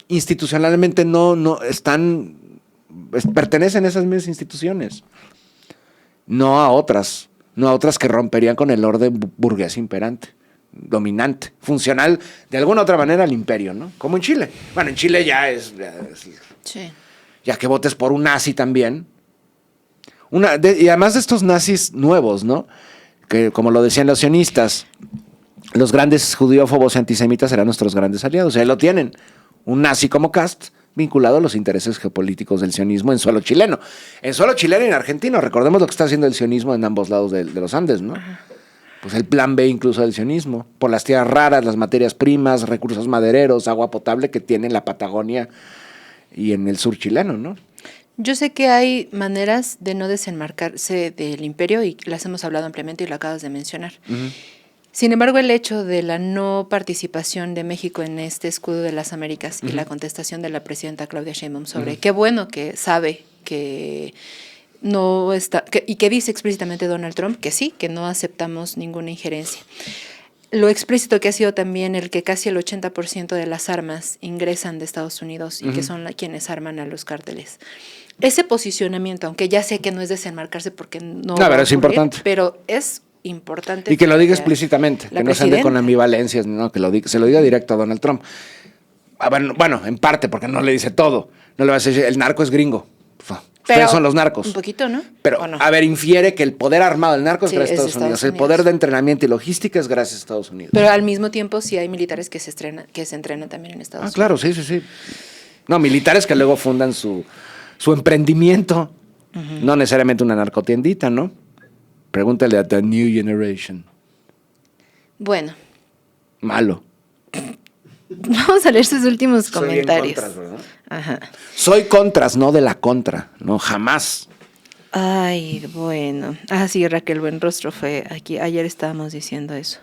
institucionalmente no están, pertenecen a esas mismas instituciones. No a otras que romperían con el orden burgués imperante, dominante, funcional de alguna otra manera al imperio, ¿no? Como en Chile. Bueno, en Chile ya es Sí. ya que votes por un nazi también. Y además de estos nazis nuevos, ¿no? Que como lo decían los sionistas, los grandes judiófobos y antisemitas serán nuestros grandes aliados. Ahí lo tienen. Un nazi como Kast vinculado a los intereses geopolíticos del sionismo en suelo chileno. En suelo chileno y en argentino. Recordemos lo que está haciendo el sionismo en ambos lados de los Andes, ¿no? Pues el plan B incluso del sionismo. Por las tierras raras, las materias primas, recursos madereros, agua potable que tiene en la Patagonia y en el sur chileno, ¿no? Yo sé que hay maneras de no desenmarcarse del imperio y las hemos hablado ampliamente y lo acabas de mencionar. Sin embargo, el hecho de la no participación de México en este escudo de las Américas y la contestación de la presidenta Claudia Sheinbaum sobre qué bueno que sabe que no está, y que dice explícitamente Donald Trump que sí, que no aceptamos ninguna injerencia. Lo explícito que ha sido también el que casi el 80% de las armas ingresan de Estados Unidos y que son quienes arman a los cárteles. Ese posicionamiento, aunque ya sé que no es desenmarcarse porque no va a pero es ocurrir, importante. pero es importante. Y que lo diga explícitamente, que no se ande con ambivalencias, no, que se lo diga directo a Donald Trump. Bueno, en parte, porque no le dice todo. No le va a decir, el narco es gringo. Ustedes son los narcos. Un poquito, ¿no? Pero, no? A ver, infiere que el poder armado del narco es Sí, gracias a es Estados Unidos. Estados El poder de entrenamiento y logística es gracias a Estados Unidos. Pero al mismo tiempo sí hay militares que se entrenan también en Estados Unidos. Claro, sí. No, militares que luego fundan su emprendimiento. No necesariamente una narcotiendita, ¿no? Pregúntale a The New Generation. Bueno. Malo. Vamos a leer sus últimos comentarios. Soy bien contras, ¿verdad? Ajá. Soy contras, no de la contra. No, jamás. Ay, bueno. Ah, sí, Raquel Buenrostro fue aquí. Ayer estábamos diciendo eso.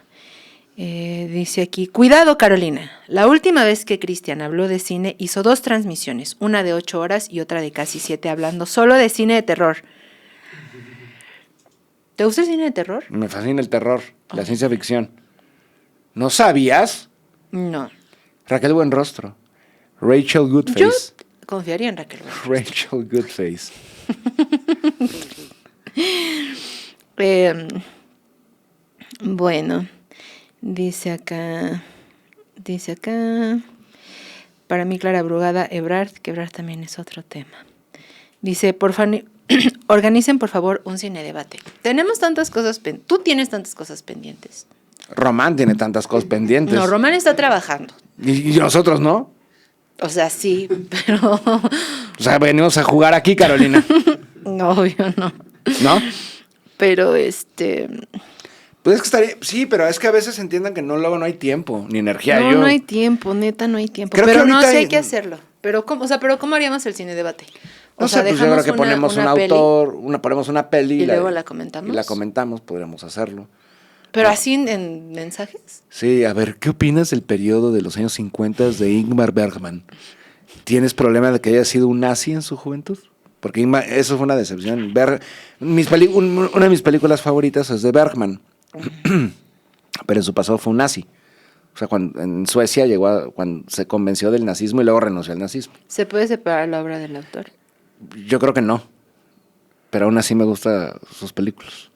Dice aquí, cuidado Carolina, la última vez que Cristian habló de cine hizo 2 transmisiones, una de 8 horas y otra de casi 7 hablando solo de cine de terror. ¿Te gusta el cine de terror? Me fascina el terror, la ciencia ficción. ¿No sabías? No. Raquel Buenrostro. Rachel Goodface. Yo confiaría en Raquel Buenrostro. Rachel Goodface. Bueno, dice acá, para mí Clara Brugada, Ebrard, que Ebrard también es otro tema. Dice, organicen por favor un cine debate. Tenemos tantas cosas, tú tienes tantas cosas pendientes. Román tiene tantas cosas pendientes. No, Román está trabajando. Y nosotros no. O sea, sí, pero... O sea, venimos a jugar aquí, Carolina. No, obvio no. ¿No? Pero Pues es que estaría... Sí, pero es que a veces entiendan que luego no hay tiempo, ni energía. No hay tiempo, neta, no hay tiempo. Creo que pero no, ahorita sí hay hay- que hacerlo. Pero ¿cómo, pero ¿cómo haríamos el cine debate? No sé, pues yo creo que ponemos un peli, autor, ponemos una peli. y luego la comentamos. Y la comentamos, podríamos hacerlo. Pero así en mensajes. Sí, a ver, ¿qué opinas del periodo de los años 50 de Ingmar Bergman? ¿Tienes problema de que haya sido un nazi en su juventud? Porque eso fue una decepción. Una de mis películas favoritas es de Bergman, pero en su pasado fue un nazi. O sea, cuando en Suecia cuando se convenció del nazismo y luego renunció al nazismo. ¿Se puede separar la obra del autor? Yo creo que no, pero aún así me gustan sus películas.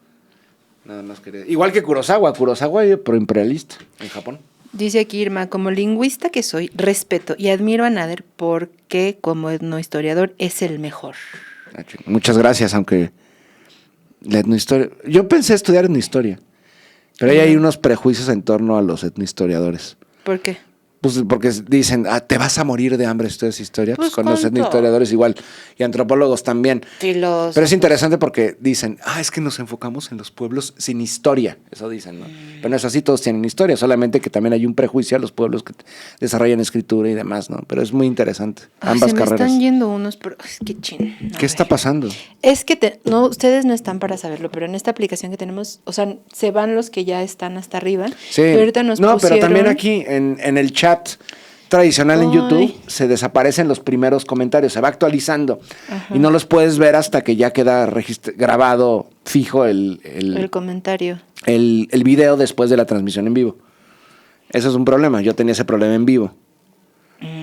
Nada más quería... Igual que Kurosawa, proimperialista en Japón. Dice aquí Irma, como lingüista que soy, respeto y admiro a Nader porque como etnohistoriador es el mejor. Muchas gracias, aunque la etnohistoria... Yo pensé estudiar etnohistoria, pero ahí hay unos prejuicios en torno a los etnohistoriadores. ¿Por qué? Pues porque dicen, te vas a morir de hambre si estudias historia. Pues Con los con etnohistoriadores igual, y antropólogos también. Filósofos. Pero es interesante porque dicen, es que nos enfocamos en los pueblos sin historia. Eso dicen, ¿no? Pero no es así, todos tienen historia, solamente que también hay un prejuicio a los pueblos que desarrollan escritura y demás, ¿no? Pero es muy interesante, ambas se me carreras. están yendo unos... qué chin. ¿Qué está pasando? Es que no, ustedes no están para saberlo, pero en esta aplicación que tenemos, o sea, se van los que ya están hasta arriba. Sí, Pero ahorita nos pero pusieron... también aquí en el chat tradicional en Ay. YouTube se desaparecen los primeros comentarios, se va actualizando y no los puedes ver hasta que ya queda grabado fijo El comentario. el video después de la transmisión en vivo. Eso es un problema, yo tenía ese problema en vivo,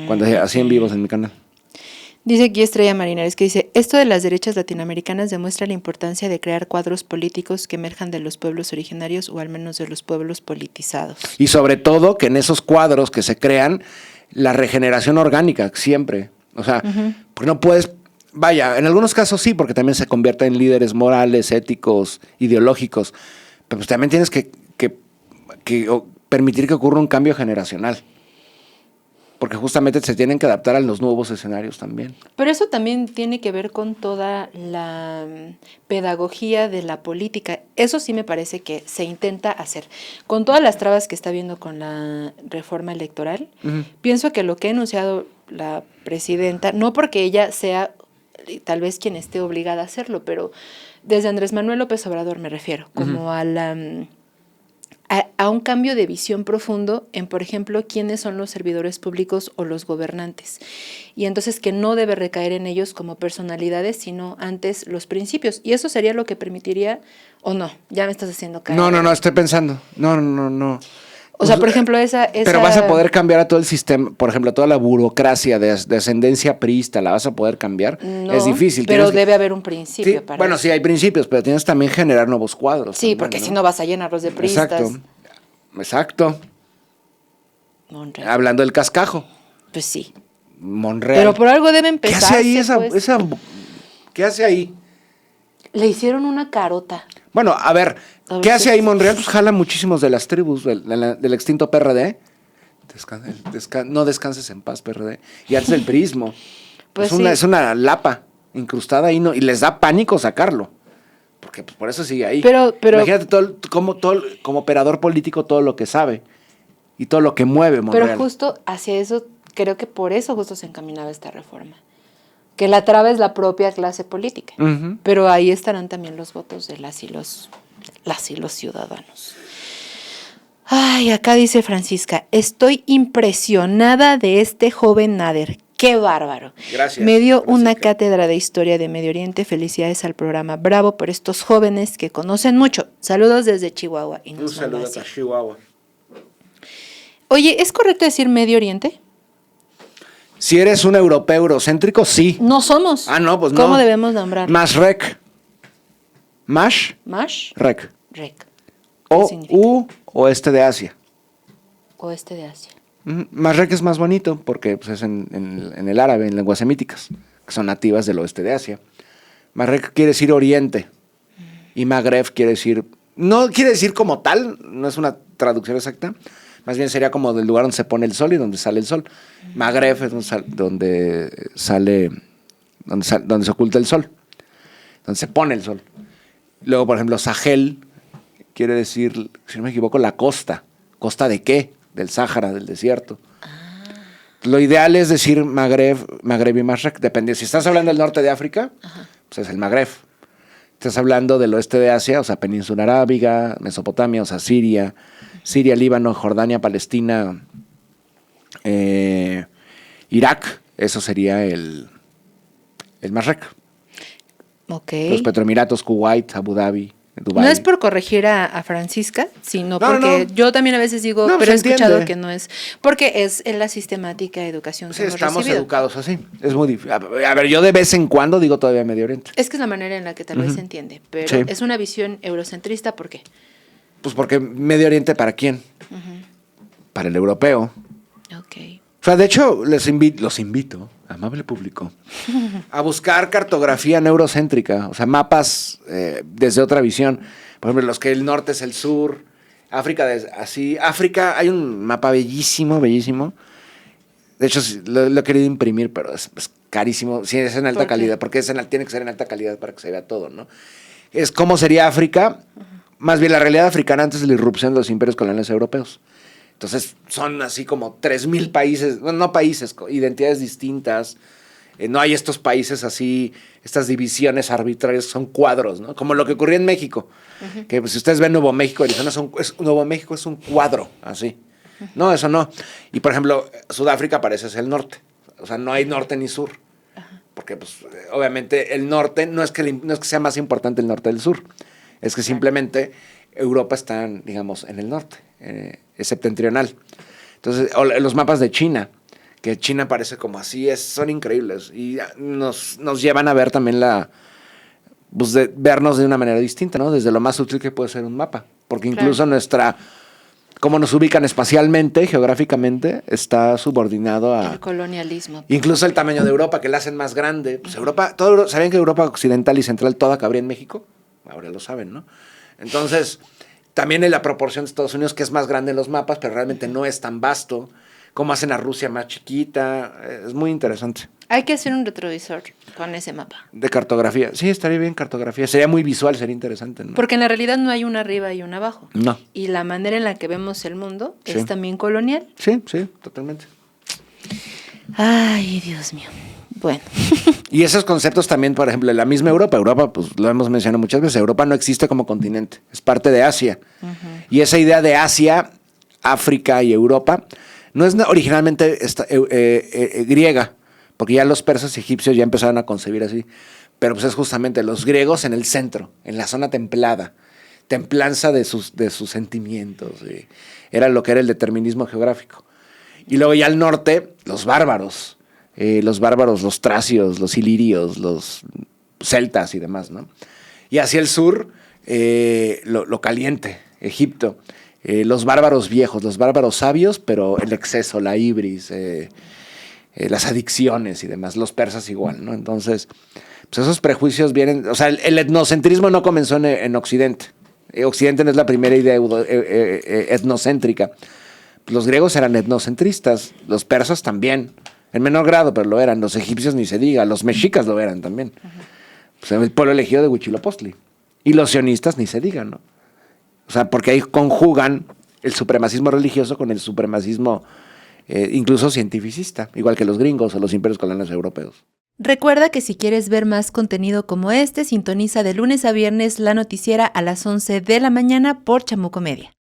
cuando hacía en vivos en mi canal. Dice aquí Estrella Marinares que dice, esto de las derechas latinoamericanas demuestra la importancia de crear cuadros políticos que emerjan de los pueblos originarios o al menos de los pueblos politizados. Y sobre todo que en esos cuadros que se crean, la regeneración orgánica, siempre. O sea, porque no puedes... Vaya, en algunos casos sí, porque también se convierte en líderes morales, éticos, ideológicos. Pero pues también tienes que permitir que ocurra un cambio generacional. Porque justamente se tienen que adaptar a los nuevos escenarios también. Pero eso también tiene que ver con toda la pedagogía de la política. Eso sí me parece que se intenta hacer. Con todas las trabas que está habiendo con la reforma electoral, pienso que lo que ha enunciado la presidenta, no porque ella sea tal vez quien esté obligada a hacerlo, pero desde Andrés Manuel López Obrador me refiero, como a un cambio de visión profundo en, por ejemplo, quiénes son los servidores públicos o los gobernantes. Y entonces que no debe recaer en ellos como personalidades, sino antes los principios. Y eso sería lo que permitiría, o no, ya me estás haciendo caer. No, estoy pensando. No. O sea, por ejemplo, esa... Pero vas a poder cambiar a todo el sistema, por ejemplo, toda la burocracia de ascendencia priista, ¿la vas a poder cambiar? No, es difícil. pero Tienes debe haber un principio para bueno, eso. sí, hay principios, pero tienes también que generar nuevos cuadros. Sí, también, porque si no vas a llenarlos de priistas. Exacto. Monreal. Hablando del cascajo. Pues sí. Monreal. Pero por algo debe ¿Qué empezar. hace ahí ¿Qué hace ahí? Le hicieron una carota. Bueno, a ver, A ver ¿qué hace si- ahí Monreal? Pues jala muchísimos de las tribus del extinto PRD. No descanses en paz, PRD. Y antes el priismo. Pues Es una lapa incrustada ahí, y les da pánico sacarlo. Porque pues, por eso sigue ahí. Pero- Imagínate como operador político todo lo que sabe y todo lo que mueve Monreal. Pero justo hacia eso, creo que por eso justo se encaminaba esta reforma. que la traba es la propia clase política. Ujú. Pero ahí estarán también los votos de las y los ciudadanos. Ay, acá dice Francisca, estoy impresionada de este joven Nader. ¡Qué bárbaro! Gracias, Me dio Francisca. una cátedra de historia de Medio Oriente. Felicidades al programa. Bravo por estos jóvenes que conocen mucho. Saludos desde Chihuahua. Y Un nos manda saludo así. a Chihuahua. Oye, ¿es correcto decir Medio Oriente? Si eres un europeo eurocéntrico, sí. No somos. Ah, no, pues no. ¿Cómo debemos nombrar? Mashrek. Mash, Mash, rek. Rek. O ¿Qué significa? oeste de Asia. Oeste de Asia. Mashrek es más bonito porque pues, es en el árabe, en lenguas semíticas, que son nativas del oeste de Asia. Mashrek quiere decir oriente y Magreb quiere decir, no quiere decir como tal, no es una traducción exacta, más bien sería como del lugar donde se pone el sol y donde sale el sol. Magreb es donde se oculta el sol, donde se pone el sol. Luego, por ejemplo, Sahel quiere decir, si no me equivoco, la costa. ¿Costa de qué? Del Sáhara, del desierto. Lo ideal es decir Magreb y Mashrek, depende. Si estás hablando del norte de África, pues es el Magreb. Estás hablando del oeste de Asia, o sea, Península Arábiga, Mesopotamia, o sea, Siria, Líbano, Jordania, Palestina, Irak, eso sería el Mashrek. Ok. Los Petroemiratos, Kuwait, Abu Dhabi, Dubái. No es por corregir a Francisca, sino No, porque no. yo también a veces digo, No, pero he se escuchado entiende. que no es, porque es en la sistemática de educación que Sí, hemos estamos recibido. educados así. Es muy difícil. A ver, yo de vez en cuando digo todavía Medio Oriente. Es que es la manera en la que tal vez se entiende, pero Sí. es una visión eurocentrista, ¿por qué? Pues porque Medio Oriente, ¿para quién? Para el europeo. Ok. O sea, de hecho, los invito, amable público, a buscar cartografía neurocéntrica, o sea, mapas desde otra visión. Por ejemplo, los que el norte es el sur, África, África, hay un mapa bellísimo, bellísimo. De hecho, sí, lo he querido imprimir, pero es carísimo. Sí, es en alta ¿Por qué? calidad, porque tiene que ser en alta calidad para que se vea todo, ¿no? Es cómo sería África, más bien la realidad africana antes de la irrupción de los imperios coloniales europeos. Entonces, son así como 3,000 países, bueno, no países, identidades distintas. No hay estos países así, estas divisiones arbitrarias, son cuadros, ¿no? Como lo que ocurría en México. Que pues, si ustedes ven Nuevo México, Arizona, Nuevo México es un cuadro, así. No, eso no. Y, por ejemplo, Sudáfrica parece ser el norte. O sea, no hay norte ni sur. Porque, pues, obviamente, el norte no es que sea más importante el norte del sur. Es que simplemente Europa está, digamos, en el norte, es septentrional. Entonces, los mapas de China, que China parece como así, son increíbles. Y nos llevan a ver también vernos de una manera distinta, ¿no? Desde lo más útil que puede ser un mapa. Porque incluso cómo nos ubican espacialmente, geográficamente, está subordinado a... El colonialismo. Incluso el tamaño de Europa, que la hacen más grande. Pues ¿sabían que Europa occidental y central toda cabría en México? Ahora lo saben, ¿no? Entonces, también en la proporción de Estados Unidos, que es más grande en los mapas, pero realmente no es tan vasto. Cómo hacen a Rusia más chiquita. Es muy interesante. Hay que hacer un retrovisor con ese mapa. De cartografía. Sí, estaría bien cartografía. Sería muy visual, sería interesante, ¿no? Porque en la realidad no hay una arriba y una abajo. No. Y la manera en la que vemos el mundo Sí. es también colonial. Sí, totalmente. Ay, Dios mío. Bueno. Y esos conceptos también, por ejemplo, en la misma Europa, pues lo hemos mencionado muchas veces, Europa no existe como continente, es parte de Asia. Y esa idea de Asia, África y Europa, no es originalmente griega, porque ya los persas y egipcios ya empezaron a concebir así, pero pues es justamente los griegos en el centro, en la zona templada, templanza de sus sentimientos, era lo que era el determinismo geográfico. Y luego ya al norte, los bárbaros, los tracios, los ilirios, los celtas y demás, ¿no? Y hacia el sur, lo caliente, Egipto, los bárbaros viejos, los bárbaros sabios, pero el exceso, la ibris, las adicciones y demás, los persas igual, ¿no? Entonces, pues esos prejuicios vienen, o sea, el etnocentrismo no comenzó en Occidente. Occidente no es la primera idea etnocéntrica. Los griegos eran etnocentristas, los persas también, en menor grado, pero lo eran. Los egipcios ni se diga, los mexicas lo eran también. Pues el pueblo elegido de Huitzilopochtli. Y los sionistas ni se digan, ¿no? O sea, porque ahí conjugan el supremacismo religioso con el supremacismo incluso cientificista, igual que los gringos o los imperios coloniales europeos. Recuerda que si quieres ver más contenido como este, sintoniza de lunes a viernes la noticiera a las 11 de la mañana por Chamuco Media.